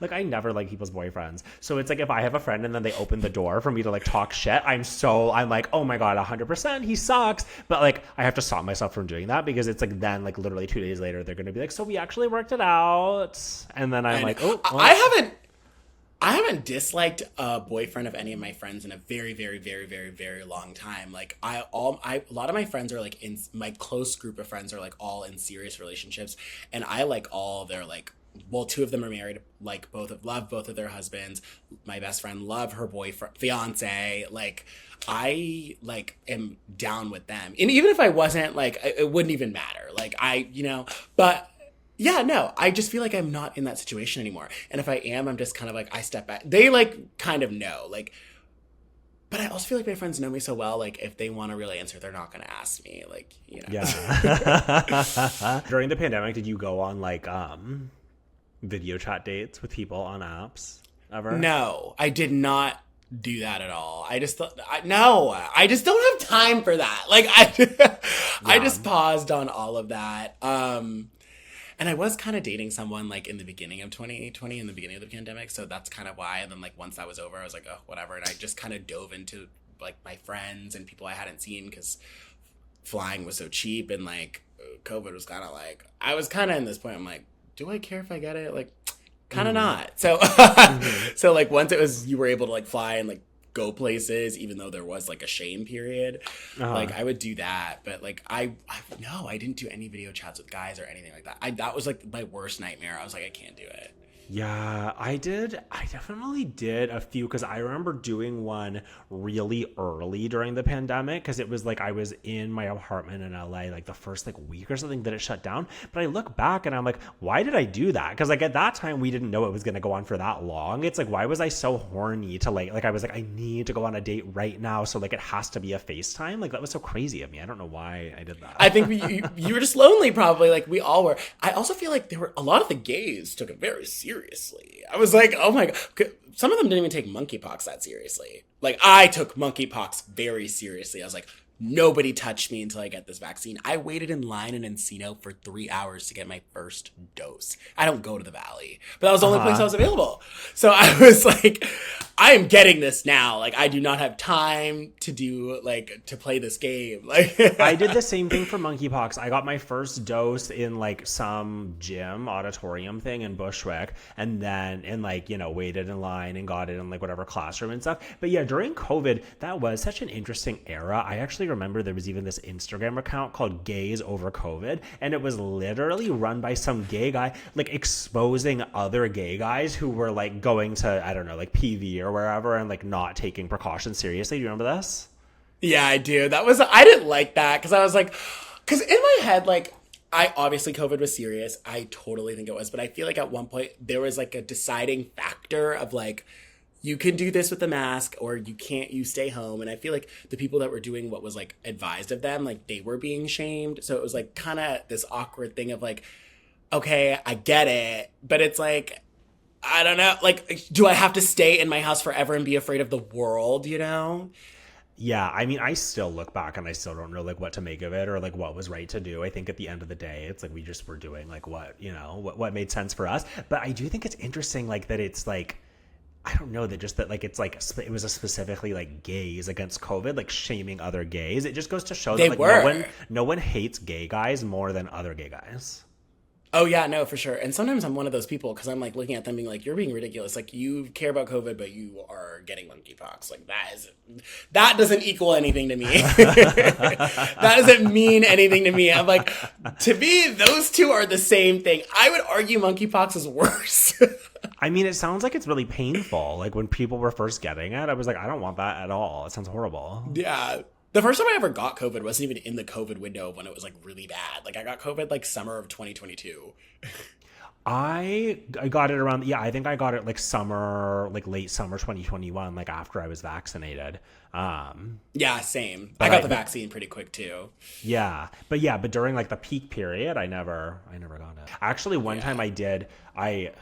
Like, I never like people's boyfriends. So it's like, if I have a friend and then they open the door for me to, like, talk shit, I'm like, oh my God, 100%, he sucks. But, like, I have to stop myself from doing that, because it's like, then, like, literally 2 days later, they're going to be like, so we actually worked it out. And then I'm like, oh, well. I haven't disliked a boyfriend of any of my friends in a very, very, very, very, very long time. Like, a lot of my friends are, like, in my close group of friends are, like, all in serious relationships, and I like all their, like, well, 2 of them are married, like, love both of their husbands. My best friend love her fiance. Like, I, like, am down with them. And even if I wasn't, like, it wouldn't even matter. Like, but yeah, no, I just feel like I'm not in that situation anymore. And if I am, I'm just kind of like, I step back. They, like, kind of know, like, but I also feel like my friends know me so well. Like, if they want a real answer, they're not going to ask me. Like, you know. Yeah. During the pandemic, did you go on, like, video chat dates with people on apps ever? No, I did not do that at all. I just thought, I just don't have time for that. Like, I just paused on all of that. And I was kind of dating someone, like, in the beginning of 2020, in the beginning of the pandemic. So that's kind of why. And then, like, once that was over, I was like, oh, whatever. And I just kind of dove into, like, my friends and people I hadn't seen, because flying was so cheap, and, like, COVID was kind of like, I was kind of in this point, I'm like, do I care if I get it? Like, kind of not. So, so, like, once it was, you were able to, like, fly and, like, go places, even though there was, like, a shame period, like, I would do that. But, like, I didn't do any video chats with guys or anything like that. That was, like, my worst nightmare. I was like, I can't do it. Yeah, I definitely did a few, because I remember doing one really early during the pandemic, because it was like I was in my apartment in LA like the first, like, week or something that it shut down. But I look back and I'm like, why did I do that? Because, like, at that time we didn't know it was going to go on for that long. It's like, why was I so horny to, like I was like, I need to go on a date right now, so, like, it has to be a FaceTime. Like, that was so crazy of me. I don't know why I did that. I think you were just lonely, probably, like we all were. I also feel like there were a lot of the gays took it very seriously. I was like, oh my God. Some of them didn't even take monkeypox that seriously. Like, I took monkeypox very seriously. I was like, nobody touched me until I get this vaccine. I waited in line in Encino for 3 hours to get my first dose. I don't go to the Valley, but that was the only place I was available. So I was like, I am getting this now. Like, I do not have time to to play this game. Like, I did the same thing for monkeypox. I got my first dose in like some gym auditorium thing in Bushwick, and then waited in line and got it in like whatever classroom and stuff. But yeah, during COVID, that was such an interesting era. I actually remember there was even this Instagram account called Gays Over COVID, and it was literally run by some gay guy, like exposing other gay guys who were like going to, I don't know, like PV or wherever, and like not taking precautions seriously. Do you remember this? Yeah, I do. I didn't like that because I was like, because in my head, like, obviously COVID was serious. I totally think it was, but I feel like at one point there was like a deciding factor of like, you can do this with a mask or you can't, you stay home. And I feel like the people that were doing what was like advised of them, like they were being shamed. So it was like kind of this awkward thing of like, okay, I get it. But it's like, I don't know, like, do I have to stay in my house forever and be afraid of the world, you know? Yeah, I mean, I still look back and I still don't know like what to make of it or like what was right to do. I think at the end of the day, it's like we just were doing like what made sense for us. But I do think it's interesting like that it's like, I don't know, that like it's like it was a specifically like gays against COVID, like shaming other gays. It just goes to show that like no one hates gay guys more than other gay guys. Oh yeah, no, for sure. And sometimes I'm one of those people because I'm like looking at them being like, you're being ridiculous. Like, you care about COVID, but you are getting monkeypox. Like, that doesn't equal anything to me. That doesn't mean anything to me. I'm like, to me, those two are the same thing. I would argue monkeypox is worse. I mean, it sounds like it's really painful. Like when people were first getting it, I was like, I don't want that at all. It sounds horrible. Yeah. The first time I ever got COVID wasn't even in the COVID window when it was like really bad. Like I got COVID like summer of 2022. I got it around, yeah, I think I got it like summer, like late summer 2021, like after I was vaccinated. Yeah, same. I got the vaccine pretty quick too. Yeah. But during like the peak period, I never got it. Actually, one time I did, I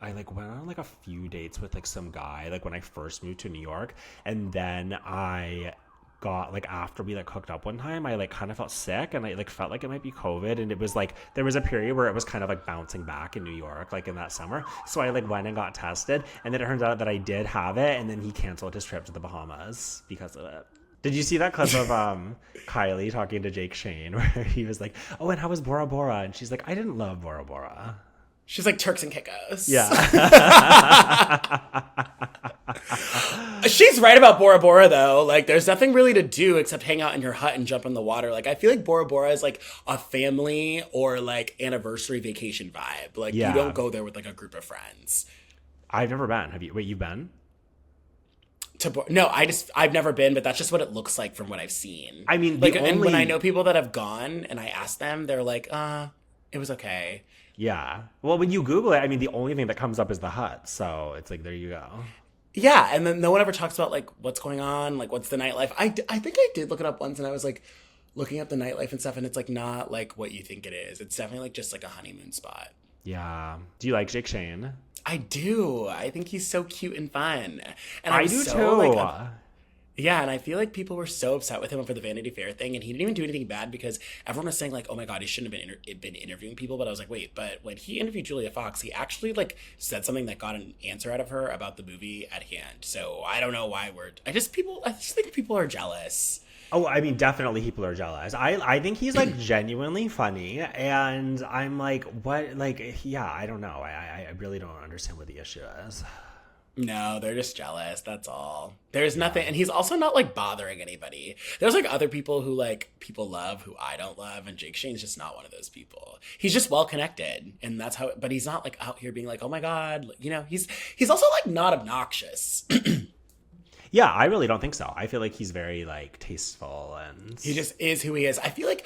like went on like a few dates with like some guy, like when I first moved to New York. And then I got like, after we like hooked up one time, I like kind of felt sick and I like felt like it might be COVID. And it was like, there was a period where it was kind of like bouncing back in New York, like in that summer. So I like went and got tested, and then it turns out that I did have it. And then he canceled his trip to the Bahamas because of it. Did you see that clip of Kylie talking to Jake Shane where he was like, oh, and how was Bora Bora? And she's like, I didn't love Bora Bora. She's like Turks and Caicos. Yeah. She's right about Bora Bora, though. Like, there's nothing really to do except hang out in your hut and jump in the water. Like, I feel like Bora Bora is like a family or like anniversary vacation vibe. Like, you don't go there with like a group of friends. I've never been. Have you? Wait, you've been? No, I've never been, but that's just what it looks like from what I've seen. I mean, and when I know people that have gone and I ask them, they're like, it was okay. Yeah. Well, when you Google it, I mean, the only thing that comes up is the hut. So it's like, there you go. Yeah. And then no one ever talks about like what's going on, like what's the nightlife. I think I did look it up once and I was like looking up the nightlife and stuff. And it's like not like what you think it is. It's definitely like just like a honeymoon spot. Yeah. Do you like Jake Shane? I do. I think he's so cute and fun. And I do too. Yeah, and I feel like people were so upset with him for the Vanity Fair thing, and he didn't even do anything bad because everyone was saying like, "Oh my God, he shouldn't have been interviewing people." But I was like, wait, but when he interviewed Julia Fox, he actually like said something that got an answer out of her about the movie at hand. So I don't know why I just think people are jealous. Oh, I mean, definitely people are jealous. I think he's like genuinely funny, and I'm like, what? Like, yeah, I don't know. I really don't understand what the issue is. No, they're just jealous. That's all. There's nothing. And he's also not like bothering anybody. There's like other people who like people love who I don't love. And Jake Shane's just not one of those people. He's just well connected. And that's how, but he's not like out here being like, oh my God, you know, he's also like not obnoxious. Yeah, I really don't think so. I feel like he's very like tasteful and he just is who he is. I feel like,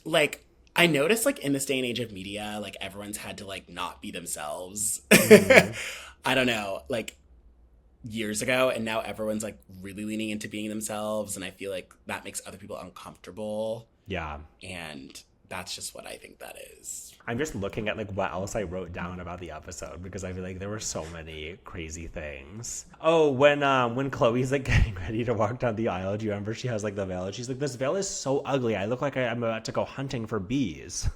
like, I noticed like in this day and age of media, like everyone's had to like not be themselves. Mm-hmm. I don't know, like years ago, and now everyone's like really leaning into being themselves, and I feel like that makes other people uncomfortable. Yeah. And that's just what I think that is. I'm just looking at like what else I wrote down about the episode because I feel like there were so many crazy things. Oh, when Khloé's like getting ready to walk down the aisle, do you remember she has like the veil? And she's like, this veil is so ugly. I look like I'm about to go hunting for bees.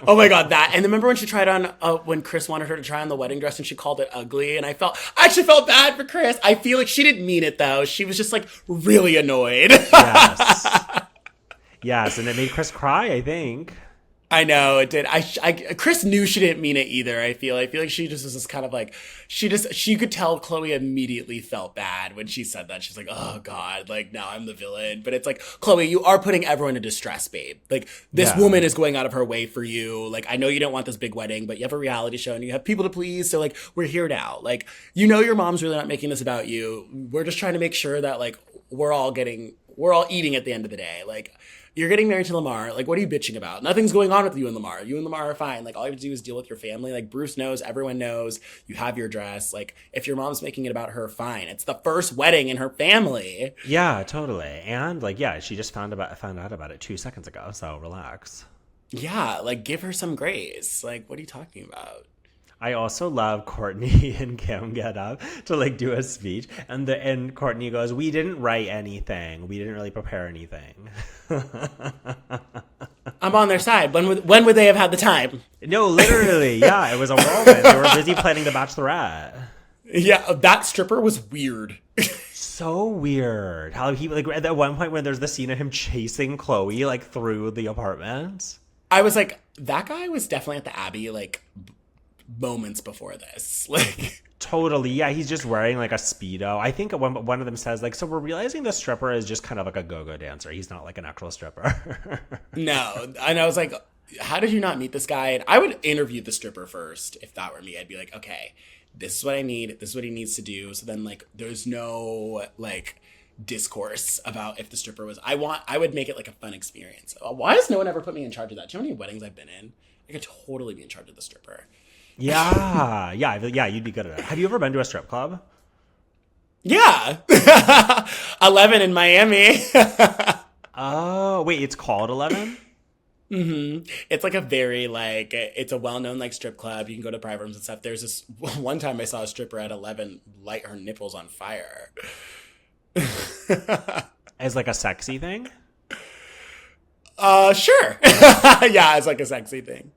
Oh my God, that. And remember when she tried on, when Chris wanted her to try on the wedding dress and she called it ugly? And I actually felt bad for Chris. I feel like she didn't mean it though. She was just like really annoyed. Yes. Yes, and it made Chris cry, I think. I know it did. Chris knew she didn't mean it either. I feel like she just was just kind of like, she could tell Khloé immediately felt bad when she said that. She's like, oh God, like now I'm the villain. But it's like, Khloé, you are putting everyone in distress, babe. Like this woman is going out of her way for you. Like I know you don't want this big wedding, but you have a reality show and you have people to please. So like we're here now. Like you know your mom's really not making this about you. We're just trying to make sure that like we're all eating at the end of the day. Like. You're getting married to Lamar. Like, what are you bitching about? Nothing's going on with you and Lamar. You and Lamar are fine. Like, all you have to do is deal with your family. Like, Bruce knows. Everyone knows. You have your dress. Like, if your mom's making it about her, fine. It's the first wedding in her family. Yeah, totally. And, like, yeah, she just found out about it 2 seconds ago. So, relax. Yeah, like, give her some grace. Like, what are you talking about? I also love Courtney and Kim get up to like do a speech and Courtney goes, we didn't write anything. We didn't really prepare anything. I'm on their side. When would they have had the time? No, literally. Yeah, it was a whirlwind. They were busy planning the Bachelorette. Yeah, that stripper was weird. So weird. How he like at one point when there's the scene of him chasing Khloé like through the apartment. I was like, that guy was definitely at the Abbey like moments before this. Like totally. Yeah, he's just wearing like a Speedo. I think one of them says like, so we're realizing the stripper is just kind of like a go-go dancer. He's not like an actual stripper. No. And I was like, how did you not meet this guy? And I would interview the stripper first. If that were me, I'd be like, okay, this is what I need. This is what he needs to do. So then like, there's no like discourse about if the stripper was, I would make it like a fun experience. Why has no one ever put me in charge of that? Do you know how many weddings I've been in? I could totally be in charge of the stripper. Yeah, you'd be good at it. Have you ever been to a strip club? Yeah. 11 in Miami. Oh, wait, it's called 11? Mm-hmm. It's like a very like, it's a well-known like strip club. You can go to private rooms and stuff. There's this one time I saw a stripper at 11 light her nipples on fire. As like a sexy thing? Sure. Yeah, it's like a sexy thing.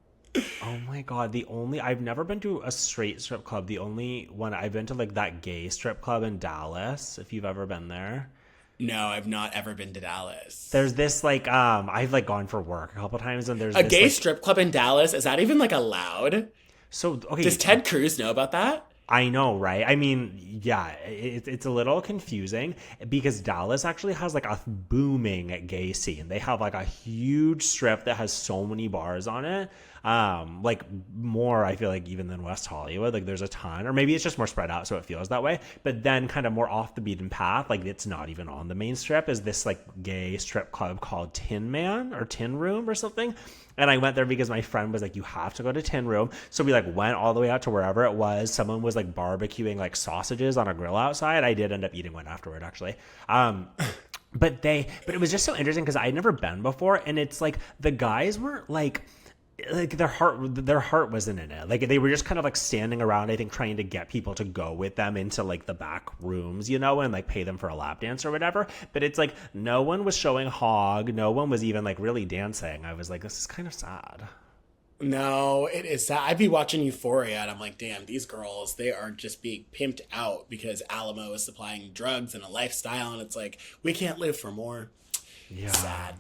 Oh my God. I've never been to a straight strip club. The only one I've been to like that gay strip club in Dallas, if you've ever been there. No, I've not ever been to Dallas. There's this like, I've like gone for work a couple times and there's a this, gay like, strip club in Dallas. Is that even like allowed? So, okay. Does Ted Cruz know about that? I know, right? I mean, yeah, it's a little confusing because Dallas actually has like a booming gay scene. They have like a huge strip that has so many bars on it. Like more, I feel like even than West Hollywood, like there's a ton, or maybe it's just more spread out. So it feels that way. But then kind of more off the beaten path, like it's not even on the main strip, is this like gay strip club called Tin Man or Tin Room or something. And I went there because my friend was like, you have to go to Tin Room. So we like went all the way out to wherever it was. Someone was like barbecuing like sausages on a grill outside. I did end up eating one afterward, actually. But it was just so interesting because I'd never been before. And it's like the guys weren't like their heart wasn't in it. Like they were just kind of like standing around, I think, trying to get people to go with them into like the back rooms, you know, and like pay them for a lap dance or whatever. But it's like no one was showing hog. No one was even like really dancing. I was like, this is kind of sad. No, it is sad. I'd be watching Euphoria and I'm like, damn, these girls, they are just being pimped out because Alamo is supplying drugs and a lifestyle. And it's like, we can't live for more. Yeah. Sad.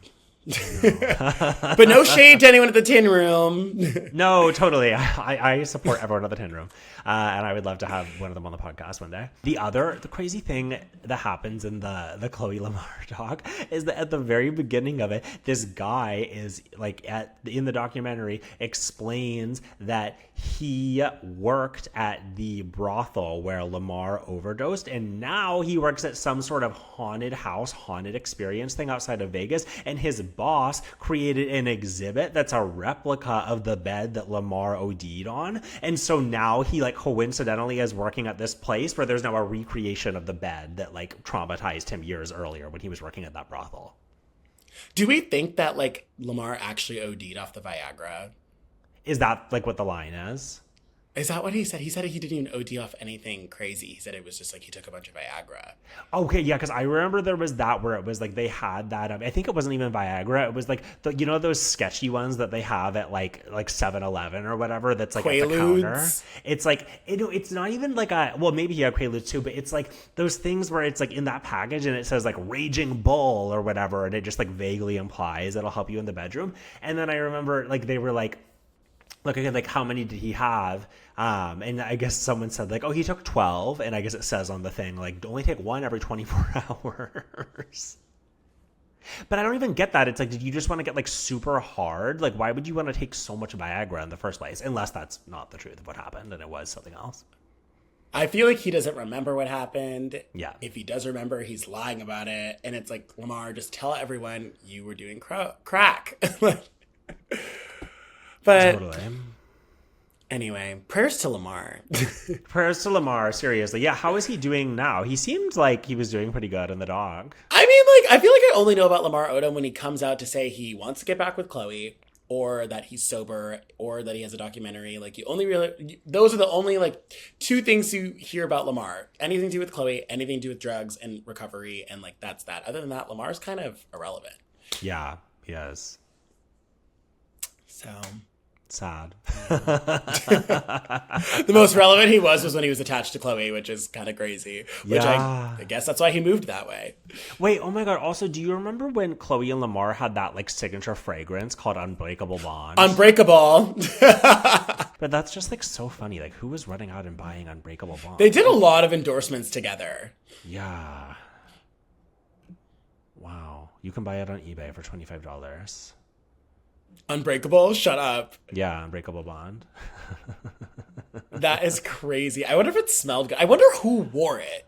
But no shade to anyone at the Tin Room. No, totally. I support everyone at the Tin Room. And I would love to have one of them on the podcast one day. The crazy thing that happens in the Khloé Lamar talk is that at the very beginning of it, this guy is like in the documentary explains that he worked at the brothel where Lamar overdosed, and now he works at some sort of haunted house, haunted experience thing outside of Vegas, and his boss created an exhibit that's a replica of the bed that Lamar OD'd on. And so now he like coincidentally is working at this place where there's now a recreation of the bed that like traumatized him years earlier when he was working at that brothel. Do we think that, like, Lamar actually OD'd off the Viagra? Is that like what the line is? Is that what he said? He said he didn't even OD off anything crazy. He said it was just like he took a bunch of Viagra. Okay, yeah, because I remember there was that where it was like they had that. I think it wasn't even Viagra. It was like those sketchy ones that they have at like 7-Eleven or whatever. That's like Quaaludes. at the counter. It's like it's not even like a maybe he had Quaaludes too, but it's like those things where it's like in that package and it says like Raging Bull or whatever, and it just like vaguely implies it'll help you in the bedroom. And then I remember like they were like. Look again, like how many did he have? And I guess someone said like, oh, he took 12. And I guess it says on the thing, like, only take one every 24 hours. But I don't even get that. It's like, did you just want to get like super hard? Like, why would you want to take so much Viagra in the first place? Unless that's not the truth of what happened and it was something else. I feel like he doesn't remember what happened. Yeah. If he does remember, he's lying about it. And it's like, Lamar, just tell everyone you were doing crack. But totally. Anyway, prayers to Lamar. Prayers to Lamar, seriously. Yeah, how is he doing now? He seemed like he was doing pretty good in the dog. I mean, like, I feel like I only know about Lamar Odom when he comes out to say he wants to get back with Khloé, or that he's sober, or that he has a documentary. Like, those are the only, like, two things you hear about Lamar. Anything to do with Khloé, anything to do with drugs and recovery, and, like, that's that. Other than that, Lamar's kind of irrelevant. Yeah, he is. So... sad. The most relevant he was when he was attached to Khloé, which is kind of crazy. Which Yeah. I guess that's why he moved that way. Wait, oh my god. Also, do you remember when Khloé and Lamar had that like signature fragrance called Unbreakable Bond? Unbreakable. But that's just like so funny. Like, who was running out and buying Unbreakable Bond? They did a lot of endorsements together. Yeah. Wow. You can buy it on eBay for $25. Unbreakable? Shut up. Yeah, Unbreakable Bond. That is crazy. I wonder if it smelled good. I wonder who wore it.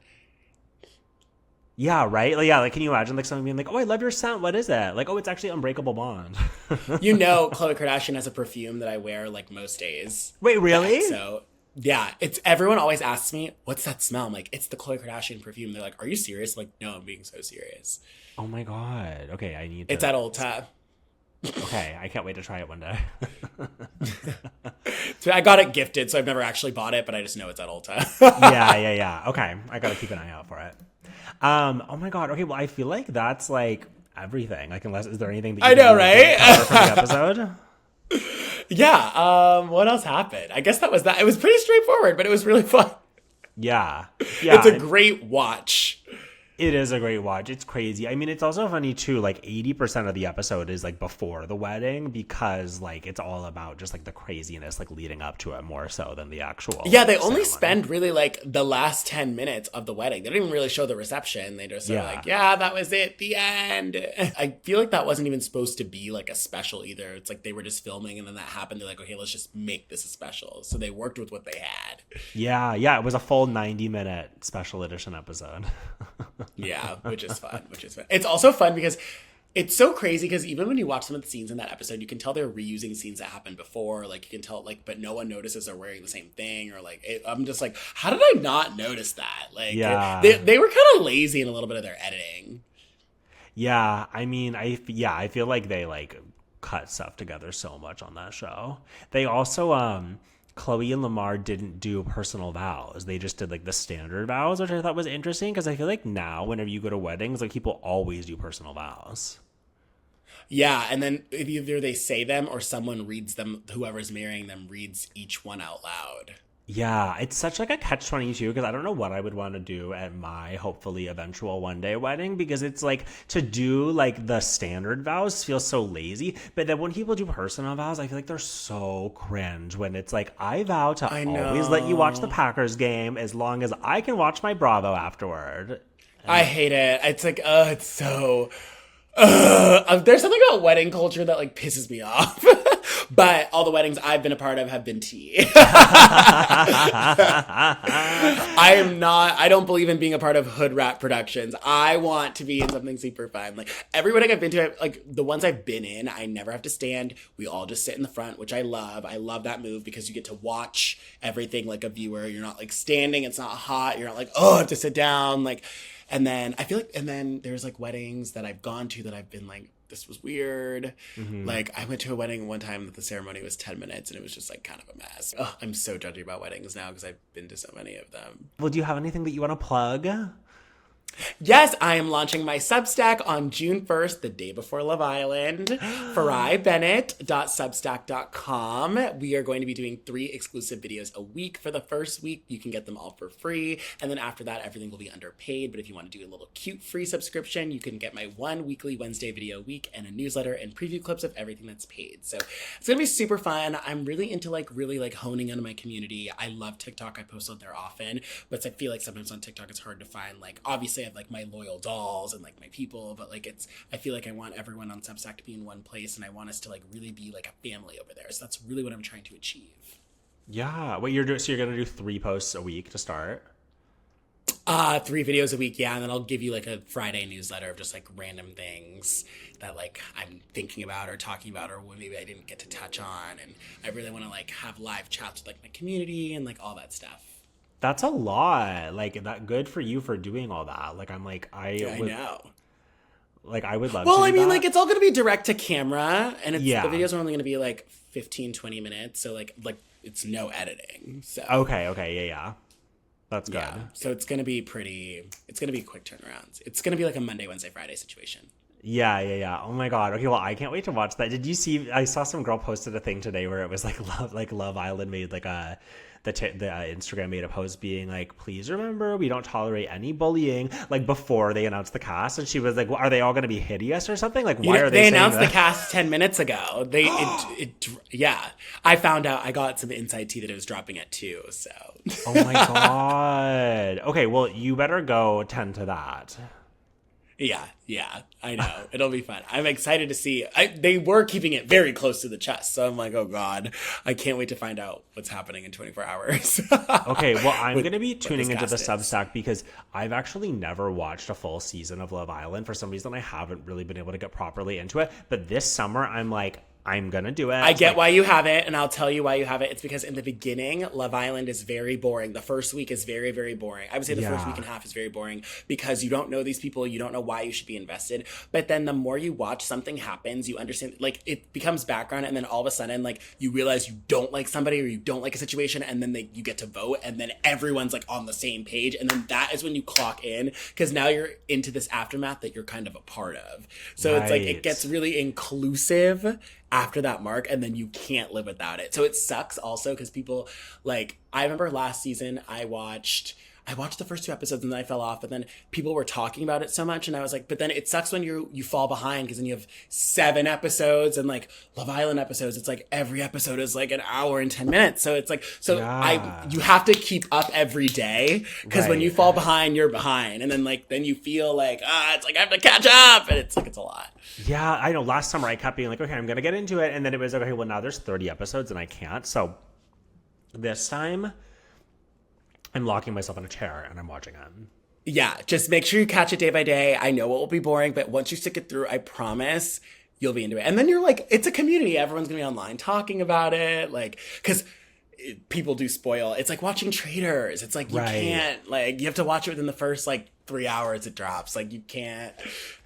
Yeah, right? Like, yeah, like, can you imagine like someone being like, oh, I love your scent. What is it? Like, oh, it's actually Unbreakable Bond. You know, Khloé Kardashian has a perfume that I wear like most days. Wait, really? So, yeah, it's everyone always asks me, what's that smell? I'm like, it's the Khloé Kardashian perfume. They're like, are you serious? I'm like, no, I'm being so serious. Oh my god. Okay, I need to... It's at Ulta. Okay, I can't wait to try it one day. So I got it gifted, so I've never actually bought it, but I just know it's at Ulta. Yeah. Okay, I gotta keep an eye out for it. Oh my god. Okay, well, I feel like that's like everything. Like, unless is there anything that you I know, right? cover from the episode? Yeah. What else happened? I guess that was that. It was pretty straightforward, but it was really fun. Yeah. It's a great watch. It is a great watch. It's crazy. I mean, it's also funny too. Like 80% of the episode is like before the wedding because like it's all about just like the craziness like leading up to it more so than the actual. Yeah, they only ceremony. spend really like the last 10 minutes of the wedding. They don't even really show the reception. They just are like, yeah, that was it, the end. I feel like that wasn't even supposed to be like a special either. It's like they were just filming and then that happened. They're like, okay, let's just make this a special. So they worked with what they had. Yeah. It was a full 90-minute special edition episode. Yeah, which is fun. It's also fun because it's so crazy because even when you watch some of the scenes in that episode, you can tell they're reusing scenes that happened before. Like, you can tell, like, but no one notices they're wearing the same thing. Or, like, I'm just like, how did I not notice that? Like, yeah. They were kind of lazy in a little bit of their editing. Yeah, I mean, I feel like they, like, cut stuff together so much on that show. They also, Khloé and Lamar didn't do personal vows. They just did like the standard vows, which I thought was interesting because I feel like now whenever you go to weddings, like people always do personal vows. Yeah, and then either they say them or someone reads them, whoever's marrying them reads each one out loud. Yeah, it's such like a catch-22 because I don't know what I would want to do at my hopefully eventual one-day wedding because it's like to do like the standard vows feels so lazy. But then when people do personal vows, I feel like they're so cringe when it's like, I vow to always let you watch the Packers game as long as I can watch my Bravo afterward. I hate it. It's like, it's so... there's something about wedding culture that like pisses me off. But all the weddings I've been a part of have been tea. I don't believe in being a part of hood rat productions. I want to be in something super fun. Like every wedding I've been to, like the ones I've been in, I never have to stand. We all just sit in the front, which I love. I love that move because you get to watch everything like a viewer. You're not like standing. It's not hot. You're not like, oh, I have to sit down. Like, and then I feel like, and then there's like weddings that I've gone to that I've been like, this was weird. Like, I went to a wedding one time that the ceremony was 10 minutes and it was just like kind of a mess. Ugh, I'm so judgy about weddings now because I've been to so many of them. Well, do you have anything that you want to plug? Yes, I am launching my Substack on June 1st, the day before Love Island. FaraiBennett.substack.com. We are going to be doing 3 exclusive videos a week. For the first week, you can get them all for free. And then after that, everything will be underpaid. But if you want to do a little cute free subscription, you can get my 1 weekly Wednesday video a week and a newsletter and preview clips of everything that's paid. So it's going to be super fun. I'm really into really honing into my community. I love TikTok. I post on there often. But I feel like sometimes on TikTok, it's hard to find, like, obviously I have like my loyal dolls and like my people, but like I feel like I want everyone on Substack to be in one place and I want us to like really be like a family over there. So that's really what I'm trying to achieve. Yeah. What you're doing? So you're gonna do 3 posts a week to start? 3 videos a week, yeah, and then I'll give you like a Friday newsletter of just like random things that like I'm thinking about or talking about or maybe I didn't get to touch on, and I really want to like have live chats with like my community and like all that stuff. That's a lot. Like, that good for you for doing all that. Like, I'm like, I know. Like, I would love well, to I mean, that. like, it's all going to be direct to camera, and it's, Yeah. the videos are only going to be, like, 15, 20 minutes, so, like, it's no editing, so. Okay, yeah. That's good. Yeah, so it's going to be it's going to be quick turnarounds. It's going to be, like, a Monday, Wednesday, Friday situation. Yeah. Oh my God. Okay, well, I can't wait to watch that. Did you see, I saw some girl posted a thing today where it was, like, Love Island made, like, the Instagram made a post being like, please remember, we don't tolerate any bullying, like before they announced the cast. And she was like, well, are they all going to be hideous or something? Like, why are they saying announced that? the cast 10 minutes ago. Yeah. I found out, I got some inside tea that it was dropping at 2, so. Oh my God. Okay, well, you better go tend to that. Yeah, I know. It'll be fun. I'm excited to see. They were keeping it very close to the chest, so I'm like, oh God, I can't wait to find out what's happening in 24 hours. Okay, well, I'm going to be tuning into the cast is. Substack because I've actually never watched a full season of Love Island. For some reason, I haven't really been able to get properly into it. But this summer, I'm like, I'm going to do it. I get why you have it, and I'll tell you why you have it. It's because in the beginning, Love Island is very boring. The first week is very, very boring. I would say the first week and a half is very boring because you don't know these people. You don't know why you should be invested. But then the more you watch, something happens. You understand, like, it becomes background, and then all of a sudden, like, you realize you don't like somebody or you don't like a situation, and then you get to vote, and then everyone's, like, on the same page. And then that is when you clock in because now you're into this aftermath that you're kind of a part of. So It's like it gets really inclusive after that mark, and then you can't live without it. So it sucks also because people, like, I remember last season I watched the first 2 episodes and then I fell off, but then people were talking about it so much and I was like, but then it sucks when you fall behind because then you have 7 episodes and like Love Island episodes, it's like every episode is like an hour and 10 minutes. So it's like, you have to keep up every day because when you fall behind, you're behind. And then you feel like, it's like I have to catch up, and it's like, it's a lot. Yeah, I know. Last summer I kept being like, okay, I'm going to get into it. And then it was, okay, well, now there's 30 episodes and I can't. So this time I'm locking myself in a chair and I'm watching it. Yeah, just make sure you catch it day by day. I know it will be boring, but once you stick it through, I promise you'll be into it. And then you're like, it's a community. Everyone's going to be online talking about it. Like, because people do spoil. It's like watching Traitors. It's like, you can't, like, you have to watch it within the first, like, 3 hours it drops. Like, you can't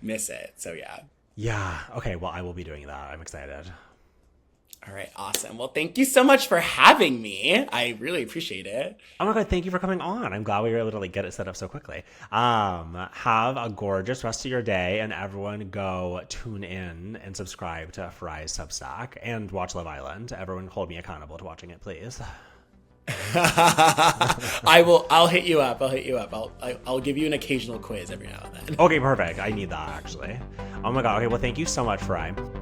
miss it. So, yeah. Yeah. Okay, well, I will be doing that. I'm excited. All right, awesome. Well, thank you so much for having me. I really appreciate it. Oh my God, thank you for coming on. I'm glad we were able to like get it set up so quickly. Have a gorgeous rest of your day, and everyone go tune in and subscribe to Farai's Substack and watch Love Island. Everyone hold me accountable to watching it, please. I'll hit you up. I'll give you an occasional quiz every now and then. Okay, perfect. I need that actually. Oh my God. Okay, well, thank you so much, Farai.